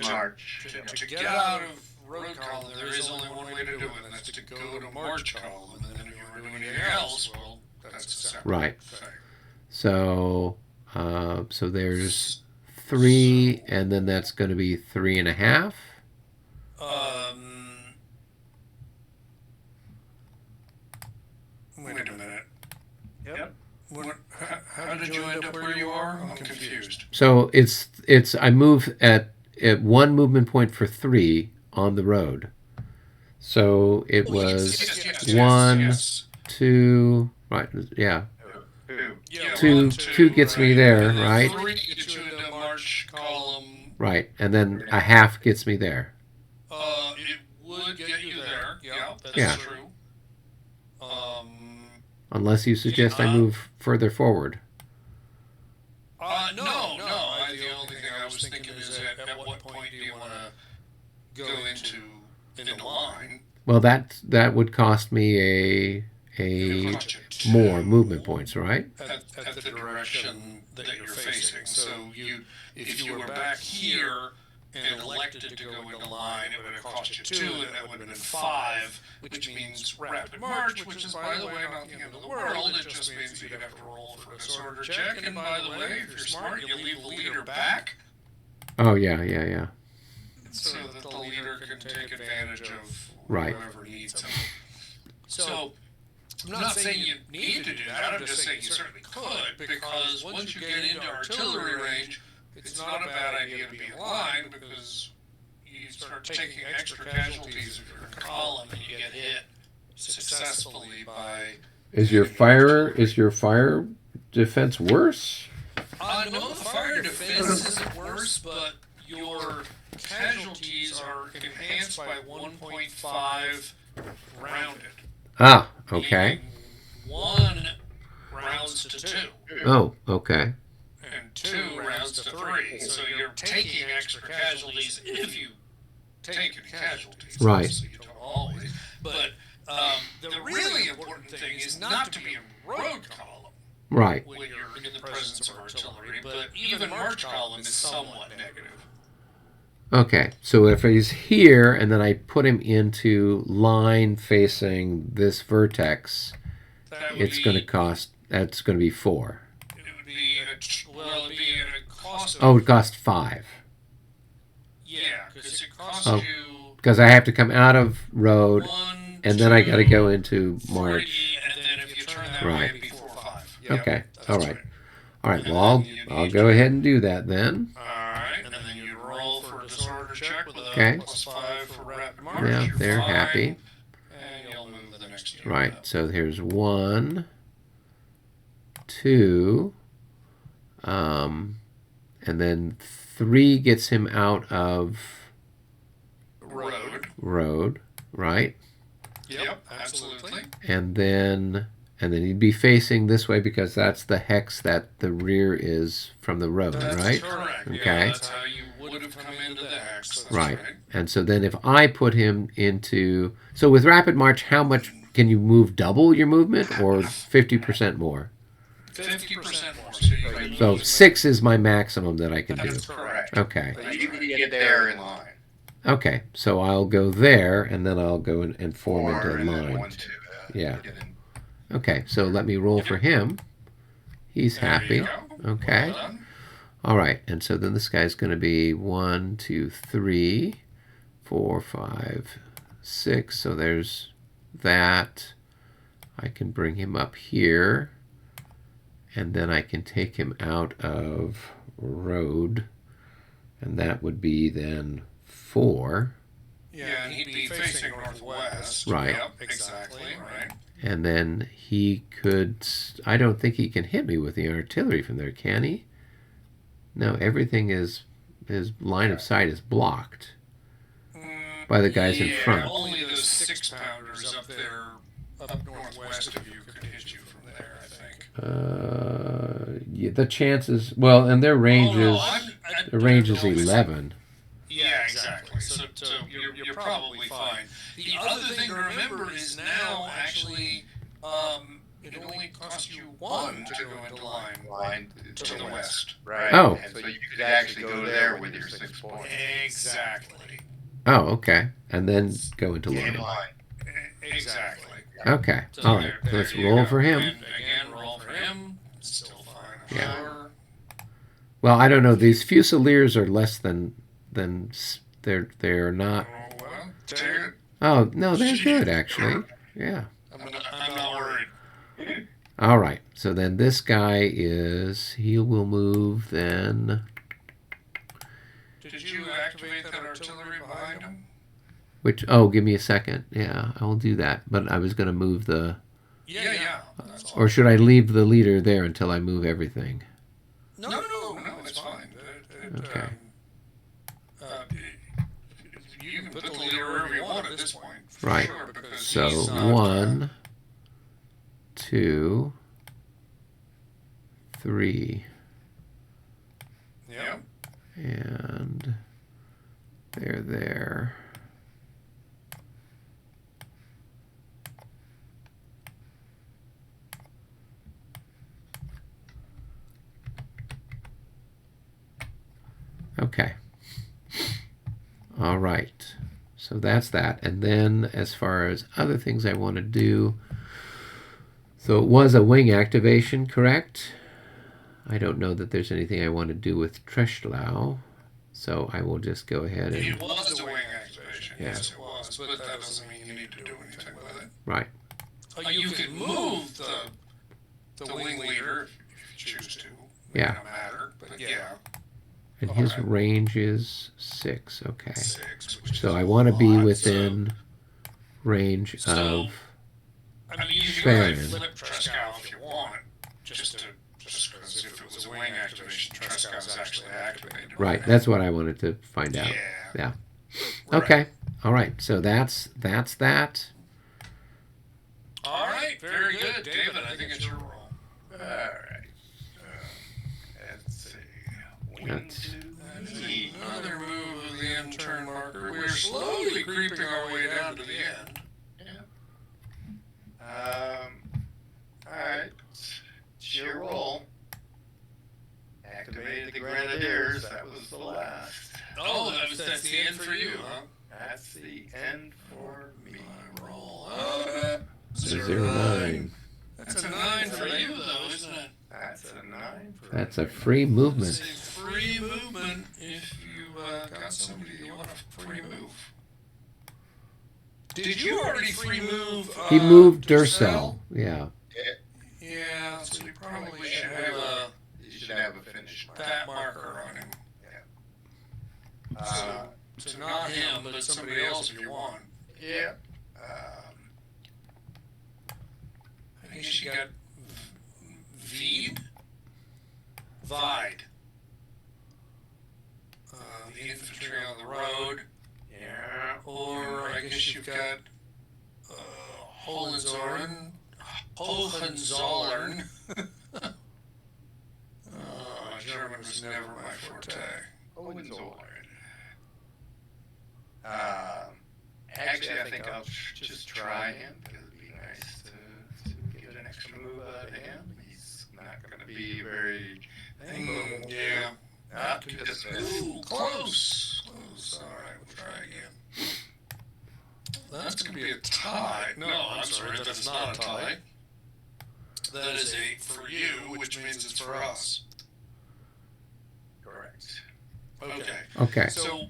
No, to get out of road column, there is only one way to do it, and that's to go to march column. And then if you were doing anything else, well, that's a separate Right. thing. So so there's 3, and then that's going to be 3.5. Wait a minute. Yep. How did you end up where you are? I'm confused. So it's I move at 1 movement point for 3 on the road. So it was Yes. 1, 2, right? Yeah. Yeah, 2 gets me there, and then right? 3 gets you into March column. Right, and then a half gets me there. It would get you there. Yeah, that's Yeah. true. Unless you suggest I move further forward. No. The only thing I was thinking is at what point do you want to go into line? Well, that would cost me a more movement points, right? At the direction that you're facing. So if you were back here and elected to go into line, it would have cost you 2, and that would have been 5, which means rapid march, which is, by the way, not the end of the world. It just means that you'd have to roll for a disorder check. And by the way, if you're smart, you leave the leader back. Oh yeah. So that the leader can take advantage of Right. whoever needs him. So I'm not saying you need to do that. I'm just saying you certainly could, because once you get into artillery range, it's not a bad idea to be in line, because you start taking extra casualties if you're in column and you get hit successfully by. Is your fire defense worse? No, the fire defense isn't worse, but your casualties are enhanced by 1.5 rounded. Ah, okay. Meaning 1 rounds to 2. Oh, okay. And 2 rounds to 3. So you're taking extra casualties if you take any casualties. Right. Obviously you don't always. But the really important thing is not to be in road column Right. when you're in the presence of artillery, but even march column is somewhat negative. Okay, so if he's here and then I put him into line facing this vertex, it's going to cost. That's going to be 4. It would be it'd be at a cost of. Oh, it cost 5 Yeah, because it costs Oh. you because I have to come out of road 1, and then I got to 2, go into 3, march. and then if you turn that Right. way, it'd be 4 or 5. Yeah, Okay, that's all right. All right. Well, I'll go ahead and do that then. All right, and then you roll for a disorder check with a Okay. +5 for rapid march. Yeah, You're they're fine, happy. and you'll move the next unit Right. up. So here's 1, 2, and then 3 gets him out of road, right? Yep, absolutely. And then he'd be facing this way because that's the hex that the rear is from the road, That's right? correct. Okay. Yeah, that's how you would have come into the hex. That's Right. And so then if I put him into, so with rapid march, how much can you move? Double your movement or 50% more? 50% more. So you can So move 6 is my maximum that I can do. That's correct. Okay. But you can get there in line. Okay. So I'll go there and then I'll go and form into a And then line. 1, 2. Yeah. Get in. Okay. So let me roll for him. He's There happy. you go. Okay. Well done. All right. And so then this guy's going to be 1, 2, 3, 4, 5, 6. So there's that. I can bring him up here. And then I can take him out of road. And that would be then 4. Yeah, and he'd be facing northwest. Right. Yep, exactly. Right. And then he could, I don't think he can hit me with the artillery from there, can he? No, everything is, his line of sight is blocked by the guys in front. Only the 6-pounders up there, up northwest of you, could hit you from there, I think. Yeah, the chances, well, and their range Oh, no, is, I the range is don't know if it's- 11. Yeah, exactly. So you're probably fine. The other thing to remember is now actually it only costs you 1 to go into line to the west. Right. Oh. And so you could actually go there with your 6 points. Exactly. Oh, okay. And then go into In line. line. Exactly. Okay. So All right. there Let's you roll go. for him. And again, roll for him. Still fine. Yeah. Sure. Well, I don't know. These Fusiliers are less than they're not. Oh, well, take it. Oh no, they're good actually. Yeah. I'm not worried. All right. So then this guy he will move then. Did you activate that artillery behind him? Which, oh, give me a second. Yeah, I'll do that. But I was going to move the. Yeah. Or should I leave the leader there until I move everything? No, it's fine. Okay. You can put the leader wherever you want at this point. Right. Sure, because So he's not, 1, 2, 3, Yeah. and they're there. Okay. All right. So that's that. And then as far as other things I want to do, so it was a wing activation, correct? I don't know that there's anything I want to do with Treschlau, so I will just go ahead and... It was a wing activation. Yeah. Yes, it was. But that doesn't mean you need to do anything with it. Right. You can move the wing leader if you choose to. Yeah. No matter. But yeah. And his range is 6. Okay. 6. Which So is I a want to be lot, within range of... I mean, you can Farron. flip Trescow if you want, just because if it was a wing activation, Trescow is actually activated. Right. That's what I wanted to find out. Yeah. Yeah. Okay. All right. So that's that. All right. Very good, David. I think it's your roll. All right. Let's see. That's Another move of the end turn marker. We're slowly creeping our way down to the end. Alright. It's your roll. Activated the Grenadiers. That was the last. Oh, that's the end for you, huh? That's the end for me. My roll. 0-9. That's a 9 for you, though, isn't it? That's a 9 for That's a free movement. It's a free movement if you got somebody you want to free move. Did you already free move? He moved Durcell. Yeah. Yeah, so you probably should have a finished that marker on him. Yeah. So not him, but somebody else if you want. Yeah. I guess you got Vide. The infantry on the road. Yeah. Or I guess you've got Hohenzollern. German was never my forte. Hohenzollern. Actually, I think I'll just try him because it'd be nice to get an extra move out of him. He's not going to be very. Yeah. Not too dismissed. Ooh, close. All right, we'll try again. That's going to be a tie. No, I'm sorry, that is not a tie. That is a for you, which means it's for us. Correct. Okay. So,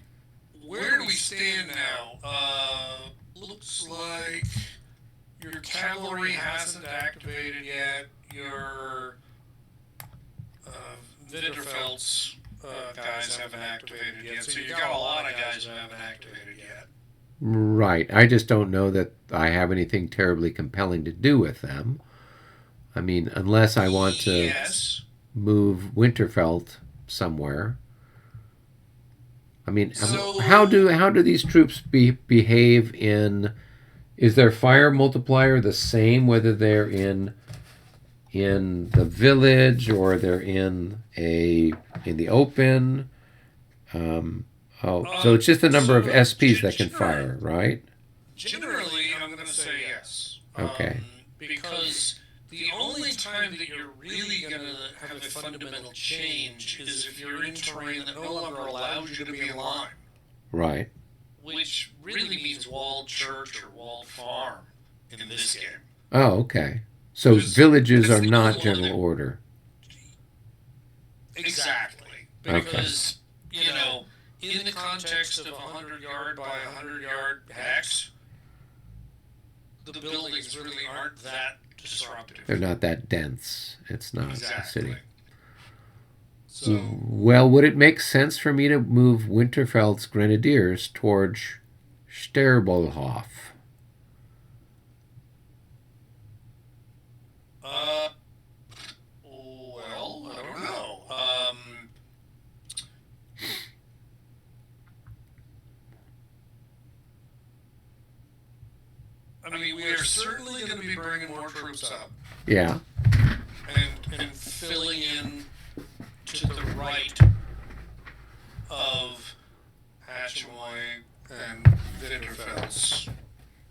where do we stand now? Looks like your cavalry hasn't activated yet. Your Winterfeld's guys haven't activated yet. So you've got a lot of guys who haven't activated yet. Right. I just don't know that I have anything terribly compelling to do with them. I mean, unless I want to move Winterfeld somewhere. I mean, So, how do these troops behave in? Is their fire multiplier the same whether they're in the village or they're in the open? So it's just the number of SPs that can fire, right? Generally, I'm going to say yes. Okay. Because the only time that you're really going to have a fundamental change is if you're in terrain that no longer allows you to be in line. Right. Which really means walled church or walled farm in this game. Oh, okay. So villages are not general order. Exactly. Okay. Because, you know, in the context of a 100-yard by 100-yard hex, the buildings really aren't that disruptive. They're not that dense. It's not Exactly. a city. So, Well, would it make sense for me to move Winterfeld's grenadiers towards Sterbolhof? well, I don't know. I mean, we are certainly going to be bringing more troops up Yeah. and filling in to the right of Hatchamoy and Winterfeld's.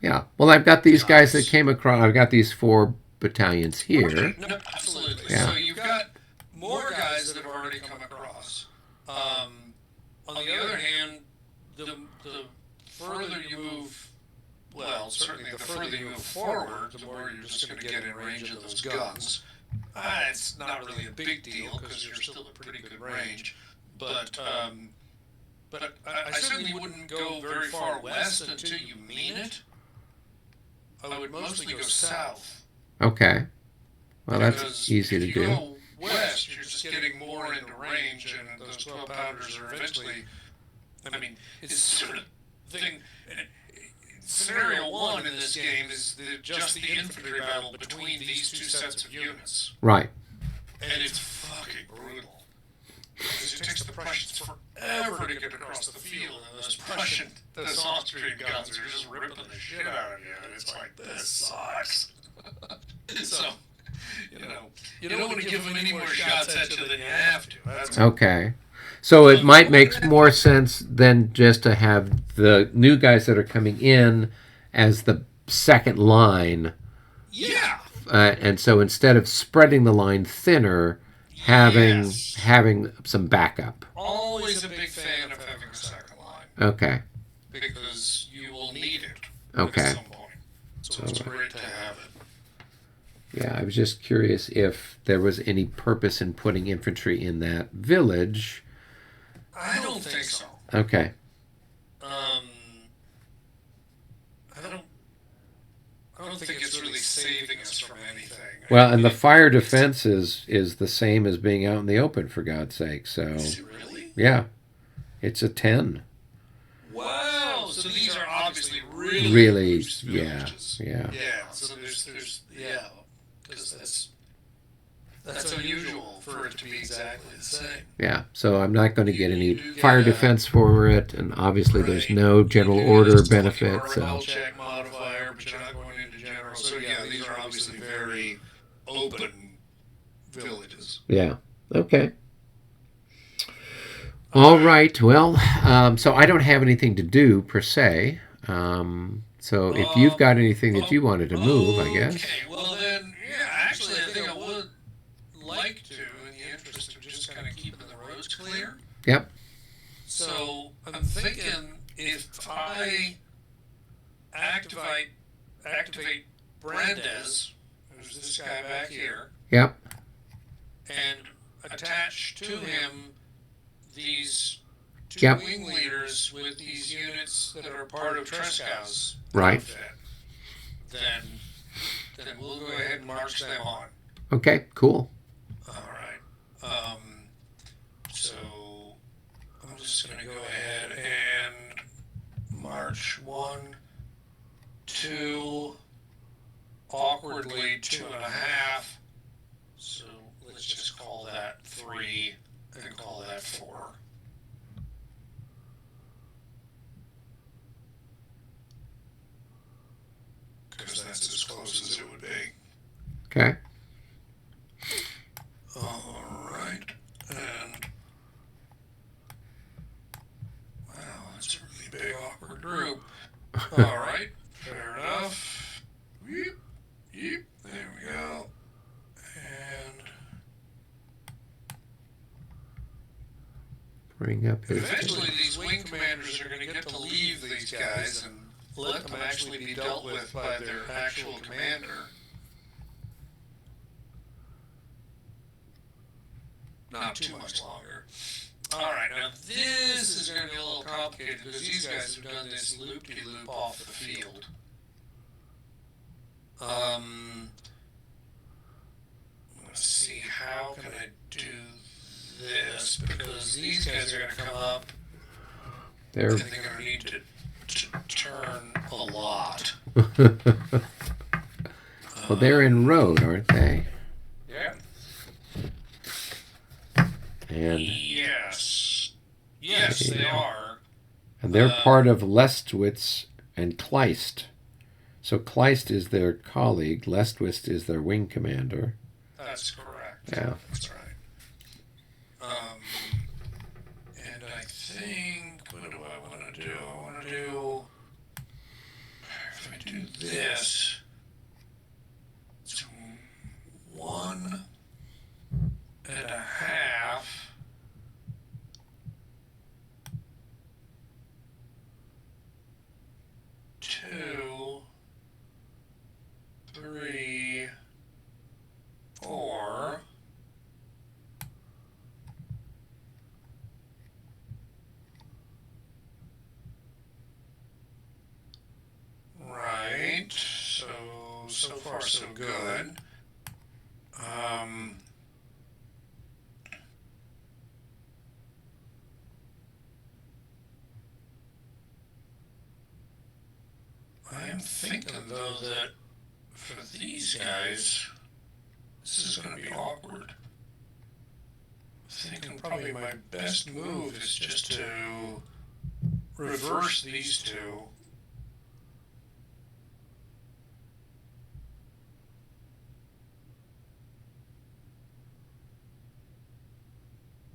Yeah. Well, I've got these guys that came across. I've got these 4 battalions here. No, absolutely. Yeah. So you've got more guys that have already come across. On the other hand, the further you move, well, certainly the further you move forward, the more you're just going to get in range of those guns. It's not really a big deal because you're still at pretty good range. But I certainly wouldn't go very far west until you mean it. I would mostly go south. Okay. Well, that's Because easy to if do. you go west, you're just getting more into range, and those 12-pounders are eventually. I mean, it's sort of thing. Scenario 1 in this game is just the infantry battle between these 2 sets of units, Right. and it's fucking brutal. Because it takes the Prussians forever to get across the field, and those Austrian guns are just ripping the shit out of you, and it's like, this sucks. So, you don't want to give them any more shots at you than you have to. That's Okay. So it might make more sense than just to have the new guys that are coming in as the second line. yeah. And so instead of spreading the line thinner, having Yes. having some backup. Always a big fan of having a second line Okay. because you will need it Okay. at some point. So it's great to have it. Yeah, I was just curious if there was any purpose in putting infantry in that village. I don't think so. Okay. I don't think it's really saving us from anything. Well, and the fire defense is the same as being out in the open, for God's sake. So, Is it really? yeah, it's a 10. Wow. So these are obviously really Really, loose yeah, villages. yeah. Yeah. So there's because that's unusual for it to be exactly the same. Yeah, so I'm not going to get any do get fire a- defense for it, and obviously there's Right. no general You do order this benefit. like So, rebel check modifier, but you're not going into general. So yeah, these are obviously very open villages. yeah, okay. All right. Well, so I don't have anything to do per se. So if you've got anything that you wanted to move, I guess. Okay. Well then, yeah. Actually, I think I would like to, in the interest of just kind of keeping the roads clear. Yep. So I'm thinking if I activate Brandes, who's this guy back here, Yep. and attach to him these 2 Yep. wing leaders with these units that are part of Trescow's Right. outfit, then we'll go ahead and march them on. Okay. Cool. All right. So I'm just going to go ahead and march 1, 2, awkwardly 2.5. So let's just call that 3 and call that 4. Because that's as close as it would be. Okay. All right, and wow, that's a really big awkward group. All right, fair enough. Yeep, yeep. There we go. And Bring up his. eventually, these wing commanders are going to get to leave these guys and let them actually be dealt with by their actual commander. not too much longer. Alright, now this is going to be a little complicated because these guys have done this loop-de-loop off the field. Let's see, how can I do this? Because these guys are going to come up They're and they're going to need to turn a lot. well, they're in road, aren't they? Yeah. And Yes. Yes, they are. and they're part of Lestwitz and Kleist. So Kleist is their colleague. Lestwitz is their wing commander. That's correct. Yeah. That's right. And I think, what do I want to do? I want to do, if I do this, it's 1.5. Two, 3, 4. Right. So far so good. I am thinking though that for these guys, this is going to be awkward. I'm thinking probably my best move is just to reverse these two.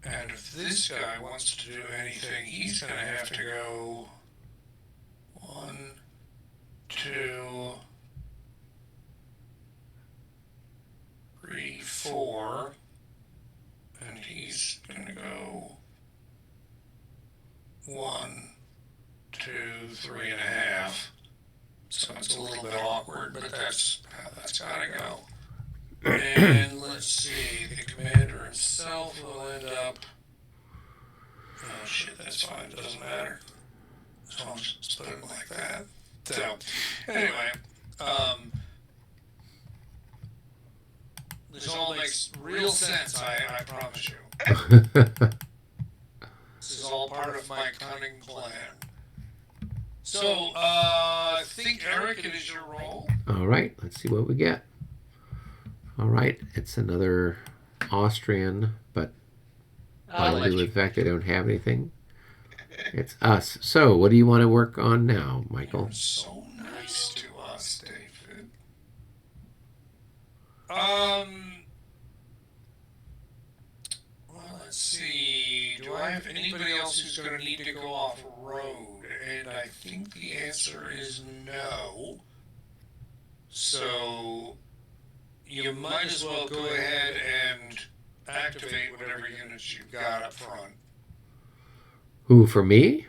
And if this guy wants to do anything, he's going to have to go 1, 2, 3, 4, and he's going to go 1, 2, 3.5. So it's a little bit awkward, but that's how that's got to go. And let's see, the commander himself will end up. Oh shit, that's fine, it doesn't matter. So I'll just put it like that. So, anyway, this all makes real sense, I promise you. This is all part of my cunning plan. So, I think, Eric, it is your role. All right, let's see what we get. All right, it's another Austrian, but by due to the fact they don't have anything, it's us. So, what do you want to work on now, Michael? You're so nice to us, David. Well, let's see. Do I have anybody else who's going to need to go off road? And I think the answer is no. So you might as well go ahead and activate whatever units you've got up front. Who, for me?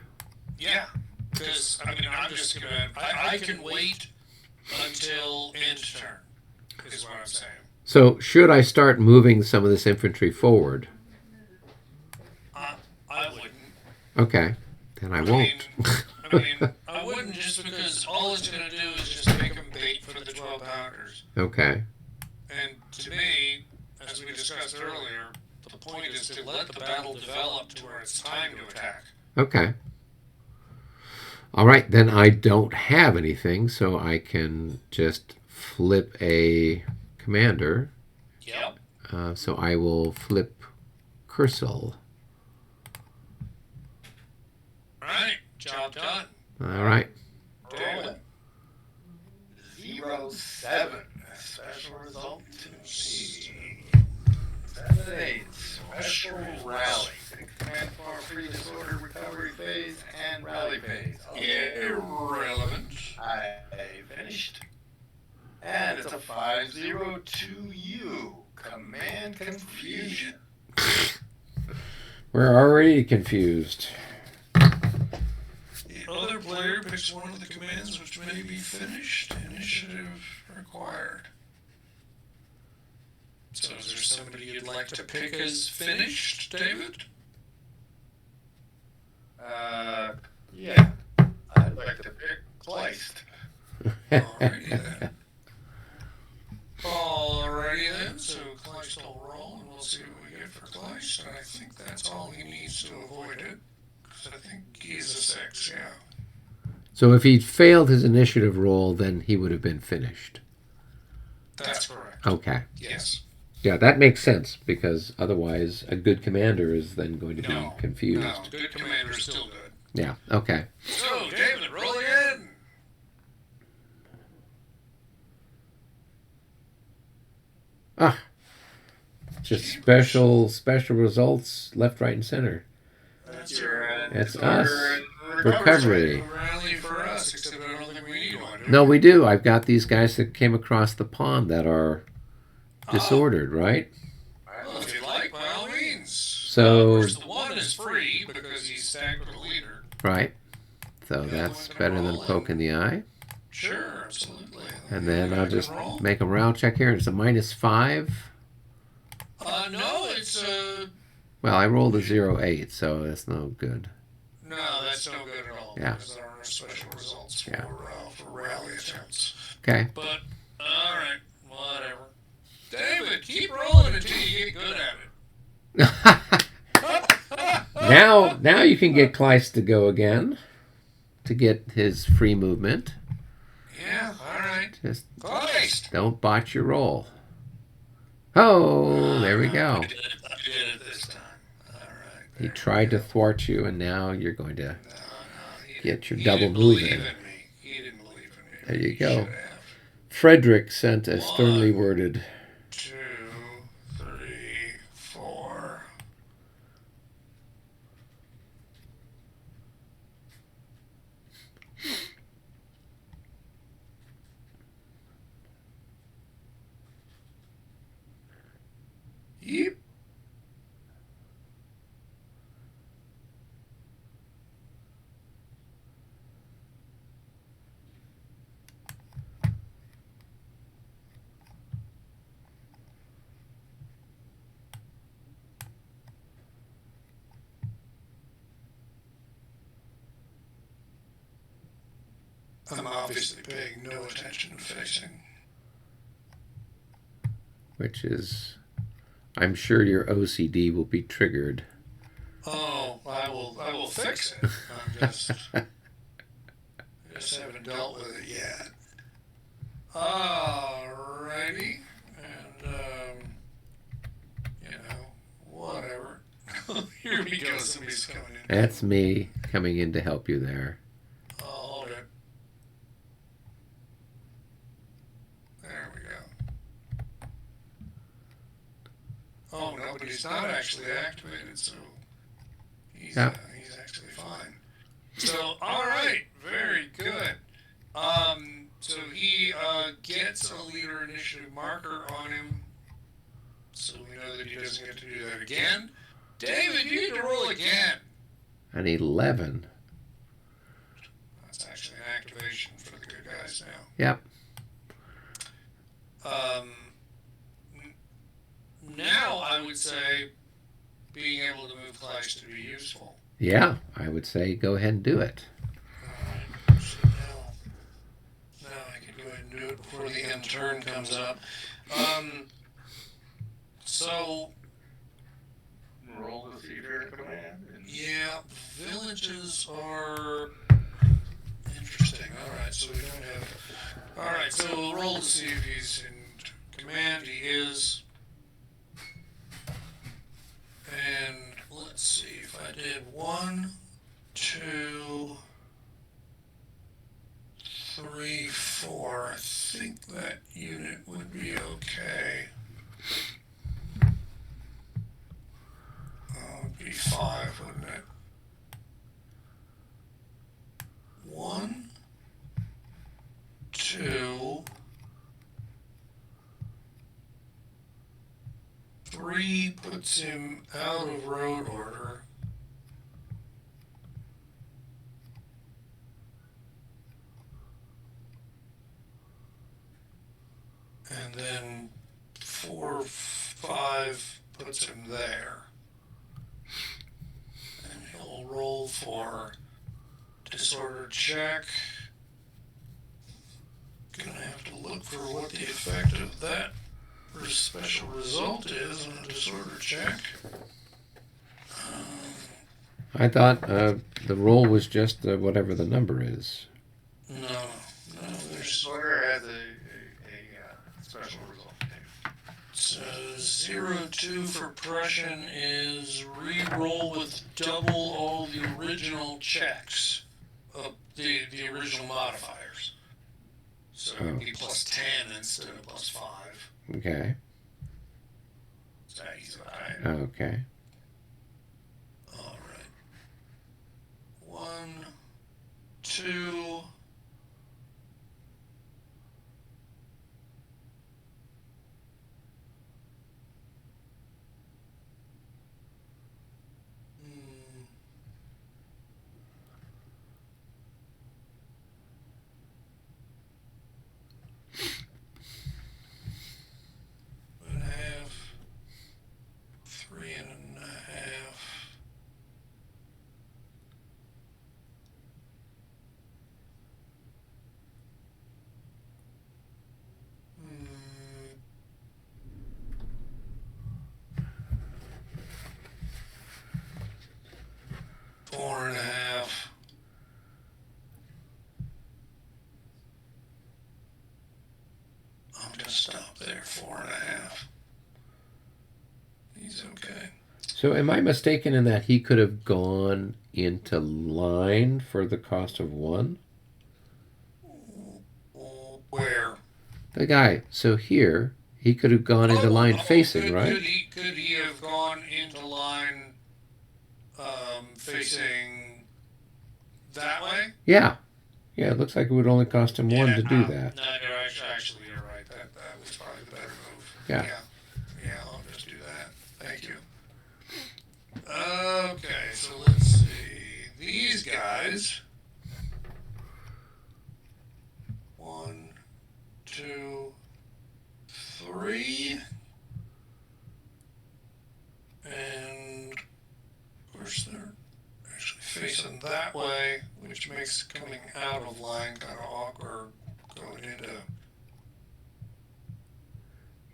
Yeah, because, I mean, I'm just going to, I can wait until end turn, is what I'm saying. So, should I start moving some of this infantry forward? I wouldn't. Okay, then I won't. I wouldn't, just because all it's going to do is just make them bait for the 12-pounders. Okay. And to me, as we discussed earlier, the point is to let the battle develop to where it's time to attack. Okay. All right, then I don't have anything, so I can just flip a commander. Yep. So I will flip Kursel. Right, job done. All right. Rolling. 0-7. Special result. 7-8. Special rally. Command farm free disorder recovery phase and rally phase. Irrelevant. I finished. And it's a 5-0 to you. Command confusion. We're already confused. The other player picks one of the commands which may be finished. Initiative required. So is there somebody you'd like to pick as finished, David? Yeah. I'd like to pick Kleist. Alrighty then. Alrighty then, so Kleist will roll, and we'll see what we get for Kleist. And I think that's all he needs to avoid it, because I think he's a 6, yeah. So if he'd failed his initiative roll, then he would have been finished. That's correct. Okay. Yes. Yeah, that makes sense, because otherwise a good commander is then going to be confused. No, good commander is still good. Yeah, okay. So, David, roll again. Ah, just special results, left, right, and center. That's your That's disorder us. and Recovery. Rally for us, except I don't think we need one. Do we? No, we do. I've got these guys that came across the pond that are disordered, right? Well, if you'd like, by all means. So, of course, the one is free because he's stacked with a leader. right. So The that's other one can better than roll poke in the eye. Sure, absolutely. And then I'll just roll. make a morale check here. It's a -5. No, it's Well, I rolled a 0.8, so that's no good. no, that's no good at all. Yeah. Because there are special results for, Yeah. for rally attempts. Okay. But all right, whatever. David, keep rolling until you get good at it. now you can get Kleist to go again to get his free movement. Yeah, all right. Just Kleist. don't botch your roll. Oh, there we go. I did it this time. All right. He tried to thwart you, and now you're going to He get your he double didn't move believe in. me. He didn't believe in me. There you He go. should have. Frederick sent a sternly worded. 2, 3, 4. Yep. I'm obviously paying no attention to facing. Which is, I'm sure your OCD will be triggered. Oh, I will fix it. I'm just haven't dealt with it yet. Alrighty, and whatever. Here we go. Somebody's coming in. That's me coming in to help you there. I'll hold it. There we go. Oh, no, but he's not actually activated, so he's actually fine. So, all right, very good. So he gets a leader initiative marker on him, so we know that he doesn't get to do that again. David, you get to roll again. An 11. That's actually an activation for the good guys now. Yep. Now I would say being able to move Clash to be useful. Yeah, I would say go ahead and do it. Alright, so now I can go ahead and do it before the end turn comes up. So, roll to see if you're in command. yeah, villages are interesting. Alright, so we don't have... Alright, so we'll roll to see if he's in command. He is. And let's see if I did 1, 2, 3, 4. I think that unit would be okay. It would be 5, wouldn't it? 1, 2, 3 puts him out of road order. And then 4, puts him there. And he'll roll for disorder check. Gonna have to look for what the effect of that special result is on a disorder check. I thought the roll was just whatever the number is. No, there's Disorder has a special result. so 0-2 for Prussian is re-roll with double all the original checks of the original modifiers. So it'd be plus 10 instead of plus 5. Okay. So he's okay. Okay. All right. 1, 2. And a half. 3.5. Four and a half. I'm gonna stop there. 4.5. He's okay. So am I mistaken in that he could have gone into line for the cost of 1? Where? The guy. So here, he could have gone into line facing, right? Could he have gone into line facing that way? Yeah. Yeah, it looks like it would only cost him 1 to do that. No, actually, you're right. That was probably the better move. Yeah. Yeah, I'll just do that. Thank you. Okay, so let's see. These guys. 1, 2, 3. And of course they're actually facing that way, which makes coming out of line kind of awkward going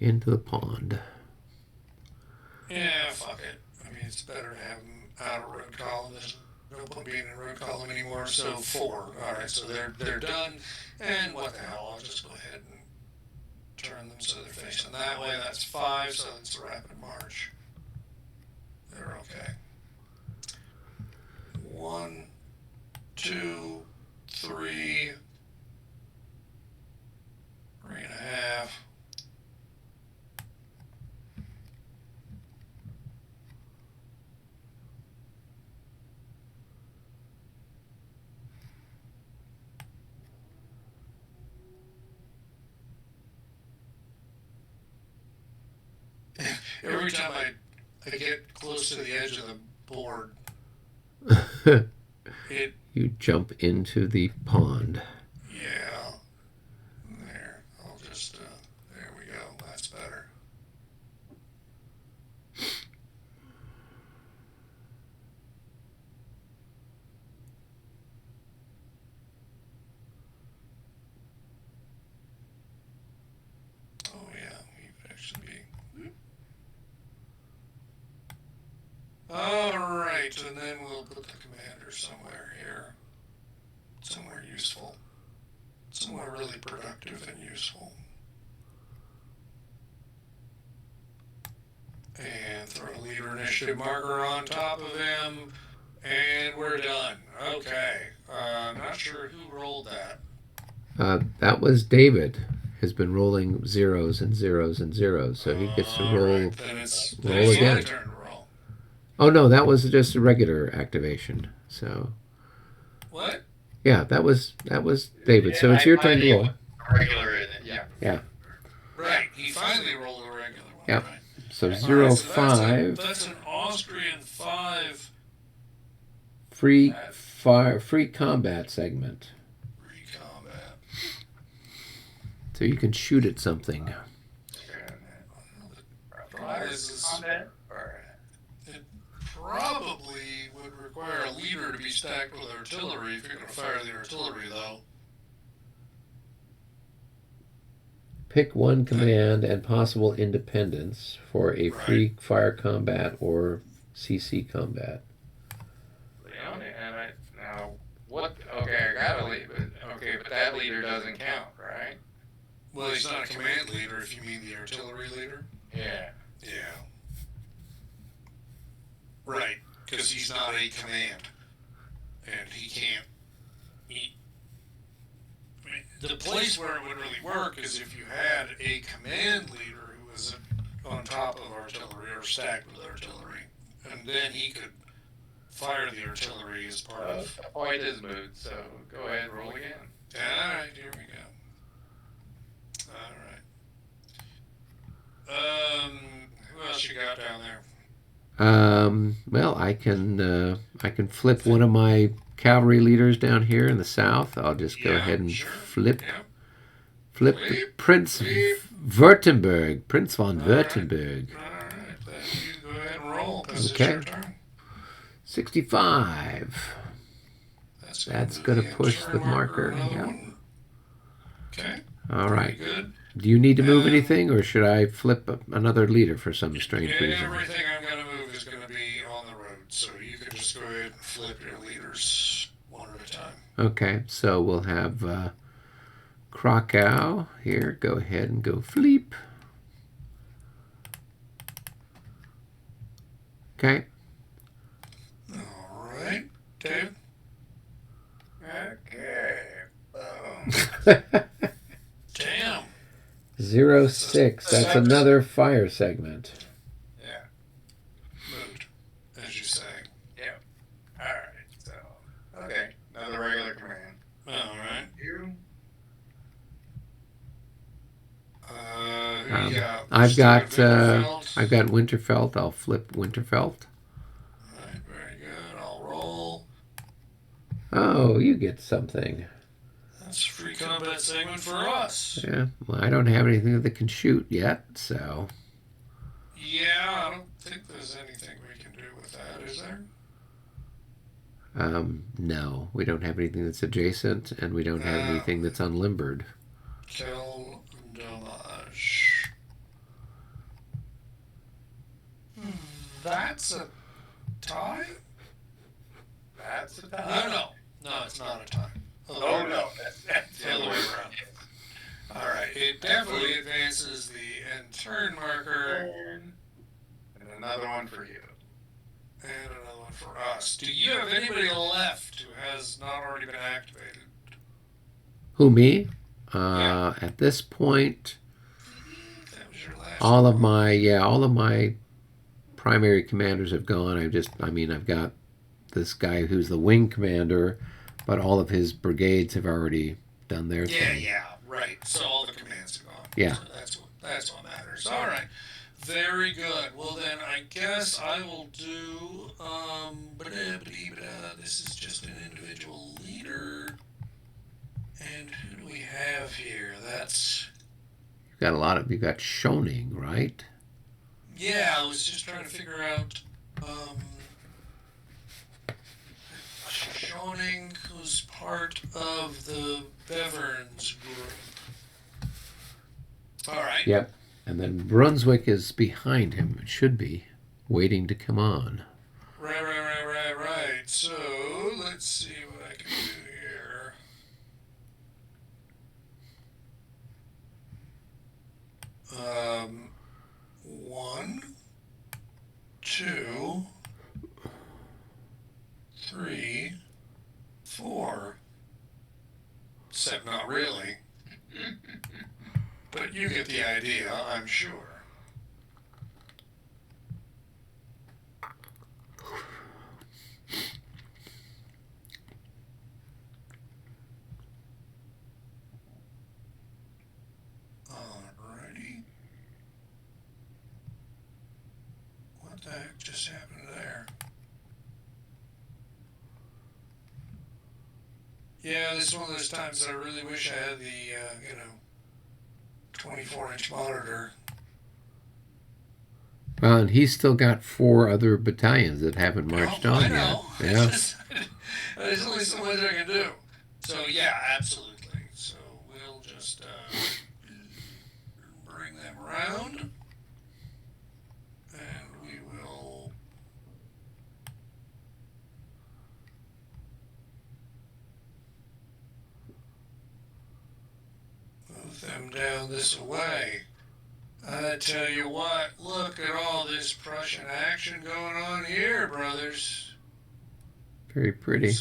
Into the pond. Yeah, fuck it. I mean, it's better to have them out of road column. There's no point being in road column anymore. So 4. All right, so they're done. And what the hell? I'll just go ahead and turn them so they're facing that way. That's 5. So it's a rapid march. They're okay. 1, 2, 3. 3.5. Every time I get close to the edge of the board, it You jump into the pond. yeah. There, I'll just there we go. That's better. Oh yeah, we actually be. All right, and then we'll put the commander somewhere here, somewhere useful, somewhere really productive and useful. And throw a leader initiative marker on top of him, and we're done. Okay, I'm not sure who rolled that. That was David. Has been rolling 0s and 0s and 0s, so he gets to roll. Right, then it's again. my turn to roll. Oh no, that was just a regular activation. So What? yeah, that was David. So it's your turn to roll. Regular, yeah. Yeah. Right, he finally rolled a regular one. Yeah. Right. So All 0, right, so 5. That's an Austrian 5. Free combat segment. Free combat. So you can shoot at something. Prize is Combat or stacked with artillery if you're going to fire the artillery, though. Pick one command and possible independence for a free fire combat or CC combat. Leone, now what? Okay, I got a lead, but that leader doesn't count, right? Well, he's not a command leader if you mean the artillery leader. Yeah. Yeah. Right, because he's not a command, and he can't. The place where it would really work is if you had a command leader who was on top of artillery or stacked with artillery, and then he could fire the artillery as part of. The point is moot, so go ahead and roll again. All right, here we go. All right. Who else you got down there? Well, I can flip one of my cavalry leaders down here in the south. I'll just go ahead and flip Prince Württemberg, Prince von Württemberg. All right, then you go ahead and roll. Okay. It's your turn. 65. That's going to push the marker. Yeah. Okay. All right. Good. Do you need to move anything, or should I flip another leader for some strange reason? Everything I'm going to move is going to be on the road, so you can just go ahead and flip your leaders one at a time. Okay, so we'll have Krakow here. Go ahead and go flip. Okay. All right, Dave. Okay. Damn. 06. That's another fire segment. Yeah. Moved, as you say. Yep. All right. So, okay, another regular command. All right. You. Who you got? I've got Winterfeld? Winterfeld. I'll flip Winterfeld. All right, very good. I'll roll. Oh, you get something. That's a free combat segment for us. Yeah. Well, I don't have anything that can shoot yet, so. Yeah, I don't think there's anything we can do with that, is there? No, we don't have anything that's adjacent, and we don't have anything that's unlimbered. Kill Domage. That's a tie? That's a tie. No, it's not a tie. Oh, no. That's the other way around. All right, it definitely advances the end turn marker. And another one for you. And another one for us. Do you have anybody left who has not already been activated? Who, me? Yeah. At this point, That was your last all of my primary commanders have gone. I've got this guy who's the wing commander, but all of his brigades have already done their thing. Yeah, right. So all the commands have gone. Yeah. So that's what matters. All right. Very good. Well, then I guess I will do. This is just an individual leader. And who do we have here? That's. You've got Schoning, right? Yeah, I was just trying to figure out. Schoning was part of the Beverns group. All right. Yep. And then Brunswick is behind him. It should be waiting to come on. Right. So let's see what I can do here. 1, 2, 3, 4. Except not really. But you get the idea, I'm sure. Alrighty. What the heck just happened there? Yeah, this is one of those times that I really wish I had the, 24-inch monitor. Well, and he's still got 4 other battalions that haven't marched on I yet. know. Yeah. There's only so much I can do. So yeah, absolutely. So we'll just bring them around, and we will. Move them down this way. I tell you what, look at all this Prussian action going on here, brothers. Very pretty.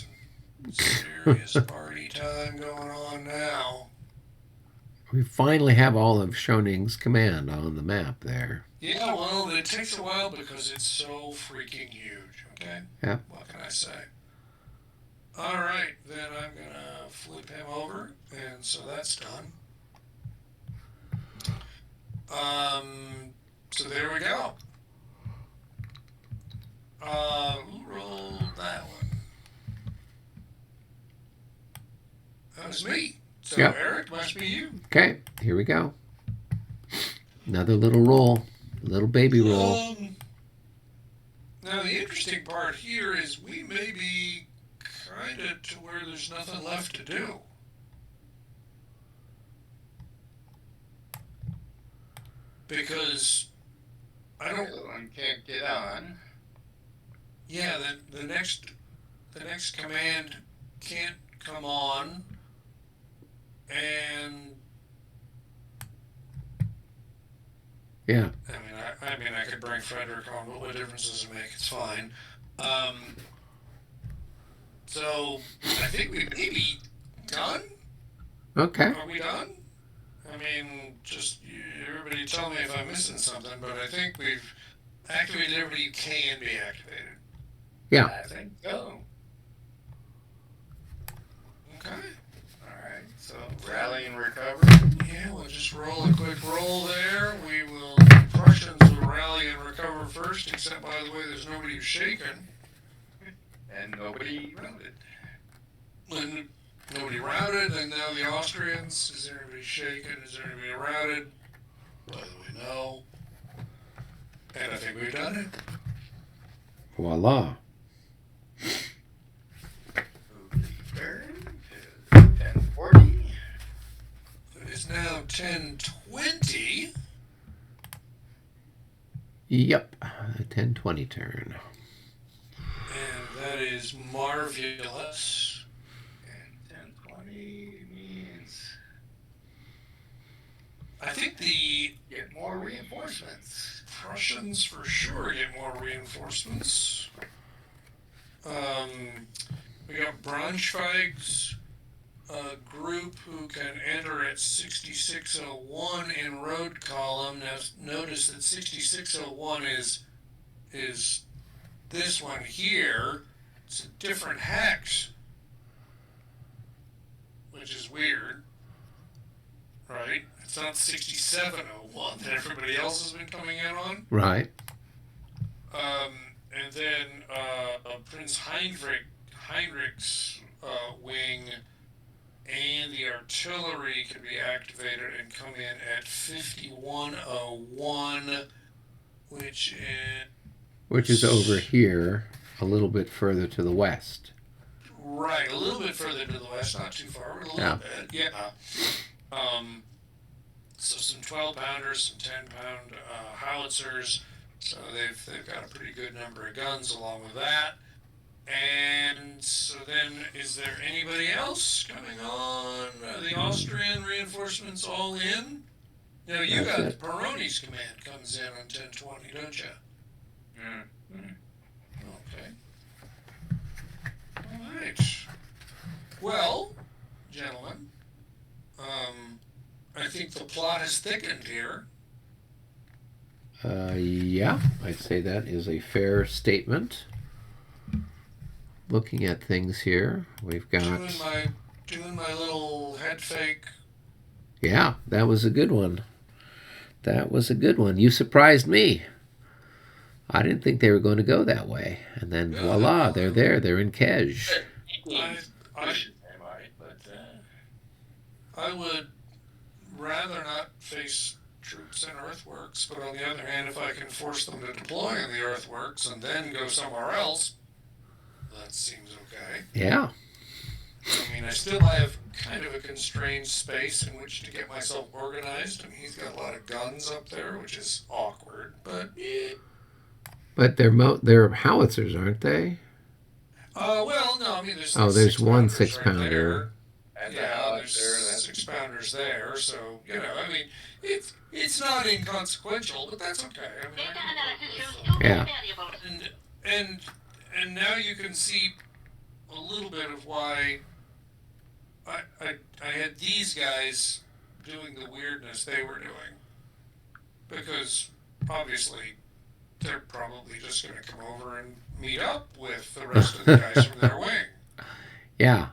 Serious party time going on now. We finally have all of Schoning's command on the map there. Yeah, well, it takes a while because it's so freaking huge, okay? Yeah. What can I say? Alright, then I'm gonna flip him over, and so that's done. So there we go. Who rolled that one? That was me. So Yep. Eric, must be you. Okay, here we go. Another little roll. Little baby roll. Now the interesting part here is we may be kind of to where there's nothing left to do. Because I don't. One can't get on. Yeah, the next command can't come on, and Yeah. I mean, I could bring Frederick on, but what difference does it make? It's fine. So I think we may be done. Okay. Are we done? I mean, just everybody tell me if I'm missing something, but I think we've activated everybody who can be activated. Yeah. I think so. Okay. Alright, so rally and recover. Yeah, we'll just roll a quick roll there. We will. Prussians will rally and recover first, except by the way, there's nobody who's shaken. And nobody routed. And nobody routed, and now the Austrians. Is there anybody shaken? Is there anybody routed? By the way, no. And I think we've done it. Voila. Turn to 1040. It is now 10:20. Yep. A 10:20 turn. And that is marvelous. And 1020 means I think the get more reinforcements. Prussians for sure get more reinforcements. We got Braunschweig's group who can enter at 6601 in road column. Now notice that 6601 is this one here. It's a different hex, which is weird, right? It's not 6701 that everybody else has been coming in on. Right. And then Prince Heinrich's wing and the artillery can be activated and come in at 5101, which Which is over here, a little bit further to the west. Right, a little bit further to the west, not too far, but a little bit. Yeah. So some 12-pounders, some 10-pound howitzers. So they've got a pretty good number of guns along with that. And so then, is there anybody else coming on? The Austrian reinforcements all in? Now you That's got it. Peroni's command comes in on 1020, don't you? Mm-hmm. Okay. All right. Well, gentlemen, I think the plot has thickened here. Yeah, I'd say that is a fair statement. Looking at things here, we've got... Doing my little head fake. Yeah, that was a good one. That was a good one. You surprised me. I didn't think they were going to go that way. And then voila, they're there. They're in Kej. I would rather not face troops in earthworks, but on the other hand, if I can force them to deploy in the earthworks and then go somewhere else, That seems okay. Yeah. I mean, I still have kind of a constrained space in which to get myself organized. I mean, he's got a lot of guns up there, which is awkward, but But they're howitzers, aren't they? Well, no, I mean, there's Oh, like there's one 6 pounders right 6-pounder. there. And Yeah, there's 6 pounders there, so I mean, it's not inconsequential, but that's okay. I mean, Yeah. and now you can see a little bit of why I had these guys doing the weirdness they were doing, because obviously they're probably just going to come over and meet up with the rest of the guys from their wing. Yeah.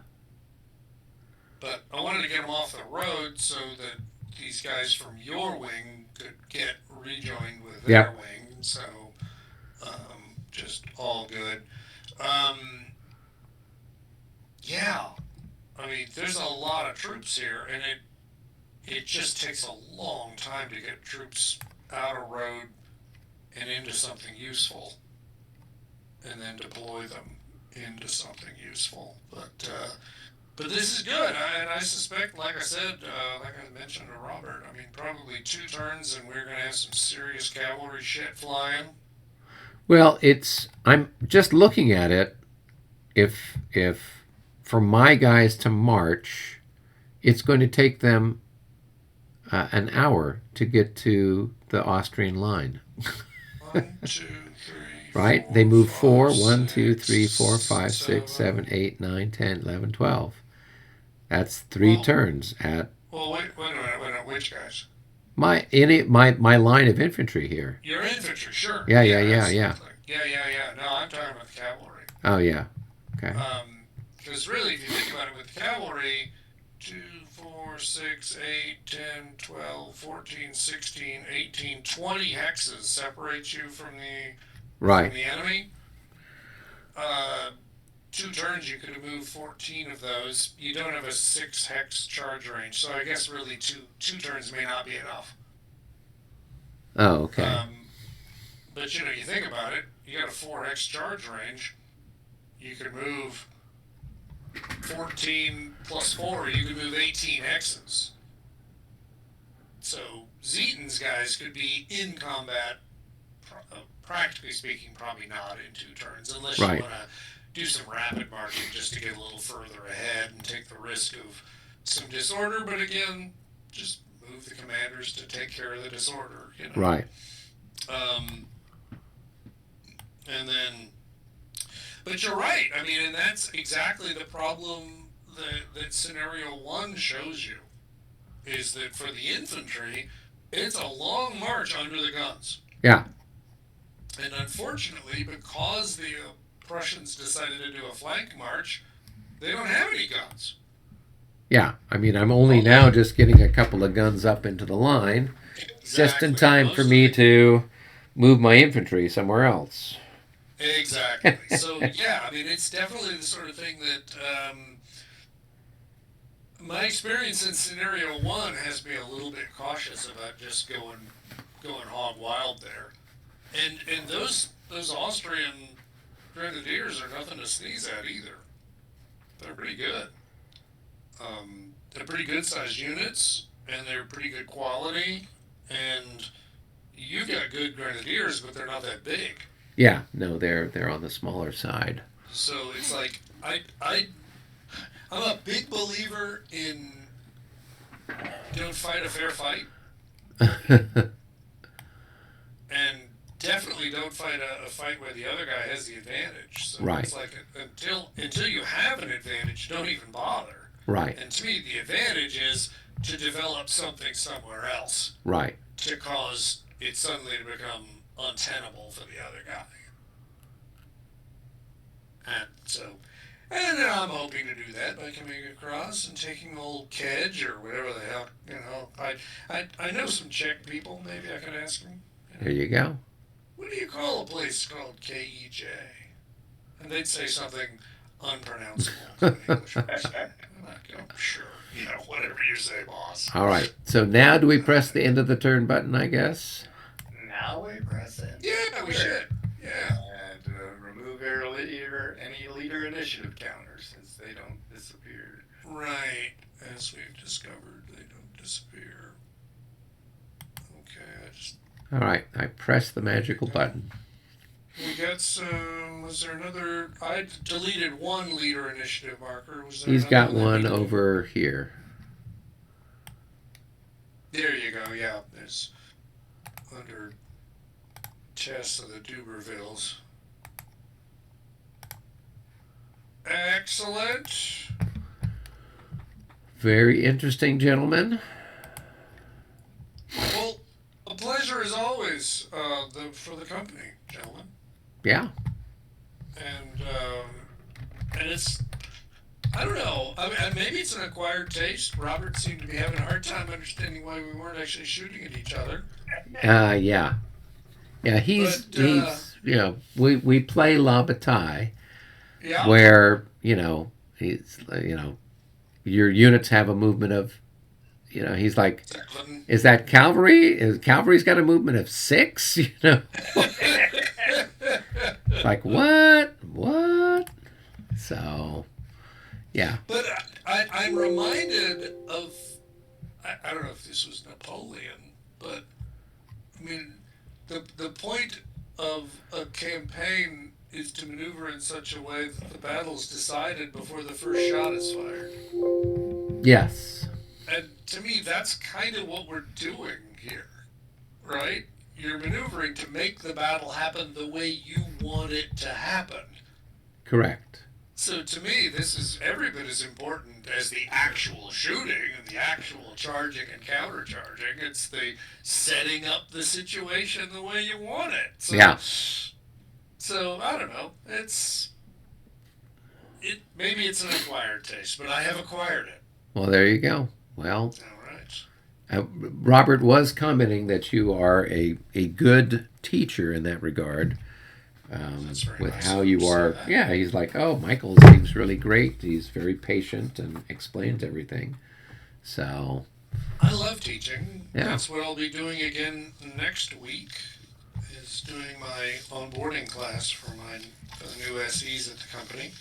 But I wanted to get them off the road so that these guys from your wing could get rejoined with their wing. So, just all good. Yeah. I mean, there's a lot of troops here, and it just takes a long time to get troops out of road and into something useful, and then deploy them into something useful. But this is good, and I suspect, like I said, like I mentioned to Robert, I mean, probably 2 turns, and we're going to have some serious cavalry shit flying. Well, I'm just looking at it. If for my guys to march, it's going to take them an hour to get to the Austrian line. 1, 2, 3, right? 4, They move 5, 4, 6, 1, 2, 3, 4, 5, 6, 7, 7, 8, 9, 10, 11, 12. That's 3 turns at. Well, wait a minute. Which guys? My line of infantry here. Your infantry, sure. Yeah. Yeah. No, I'm talking about the cavalry. Oh yeah. Okay. Because really, if you think about it, with cavalry, 2, 4, 6, 8, 10, 12, 14, 16, 18, 20 hexes separate you from the enemy. 2 turns, you could move 14 of those. You don't have a 6 hex charge range, so I guess really two turns may not be enough. Oh, okay. But you think about it, you got a 4 hex charge range. You could move 14 plus 4, you could move 18 hexes. So Zetan's guys could be in combat, practically speaking, probably not in 2 turns, unless you want to do some rapid marching just to get a little further ahead and take the risk of some disorder. But again, just move the commanders to take care of the disorder. Right. And then, but you're right. I mean, and that's exactly the problem that scenario 1 shows you, is that for the infantry, it's a long march under the guns. Yeah. And unfortunately, because the Prussians decided to do a flank march, they don't have any guns. Yeah, I mean, I'm only now just getting a couple of guns up into the line, just in time for me to move my infantry somewhere else. Exactly. So, yeah, I mean, it's definitely the sort of thing that my experience in scenario 1 has me a little bit cautious about just going hog wild there. And those Austrian Grenadiers are nothing to sneeze at either. They're pretty good. They're pretty good sized units, and they're pretty good quality. And you've got good Grenadiers, but they're not that big. Yeah, no, they're on the smaller side. So it's like I'm a big believer in don't fight a fair fight, and definitely don't fight a fight where the other guy has the advantage. So it's like until you have an advantage, don't even bother. Right. And to me, the advantage is to develop something somewhere else. Right. To cause it suddenly to become untenable for the other guy. And then I'm hoping to do that by coming across and taking old Kedge or whatever the hell, I know some Czech people, maybe I could ask them. There you go. What do you call a place called K-E-J? And they'd say something unpronounceable to an English person. I'm like, sure, whatever you say, boss. All right, so now do we press the end of the turn button, I guess? Now we press it. Yeah, we should. Yeah. And remove any leader initiative counter since they don't disappear. Right. As we've discovered, they don't disappear. Okay, All right, I pressed the magical button. we got some. Was there another? I deleted one leader initiative marker. Was there He's another got that one needed- over here. There you go. Yeah, there's under chest of the Dubervilles. Excellent. Very interesting, gentlemen. Well, a pleasure as always for the company, gentlemen. Yeah. And it's, I don't know. I mean, maybe it's an acquired taste. Robert seemed to be having a hard time understanding why we weren't actually shooting at each other. Yeah. Yeah, he's you know, we play La Bataille, Yeah. where, you know, he's, you know, your units have a movement of, you know, he's like, is that cavalry? Cavalry's got a movement of 6, you know? Like, what? So, yeah. But I'm reminded of, I don't know if this was Napoleon, but I mean, the point of a campaign is to maneuver in such a way that the battle's decided before the first shot is fired. Yes. And to me, that's kind of what we're doing here, right? You're maneuvering to make the battle happen the way you want it to happen. Correct. So to me, this is every bit as important as the actual shooting and the actual charging and countercharging. It's the setting up the situation the way you want it. So, Yeah. So I don't know. Maybe it's an acquired taste, but I have acquired it. Well, there you go. Well, All right. Robert was commenting that you are a good teacher in that regard. With nice how of you him to are. say that. Yeah, he's like, oh, Michael seems really great. He's very patient and explains everything. So, I love teaching. Yeah. That's what I'll be doing again next week, is doing my onboarding class for the new SEs at the company.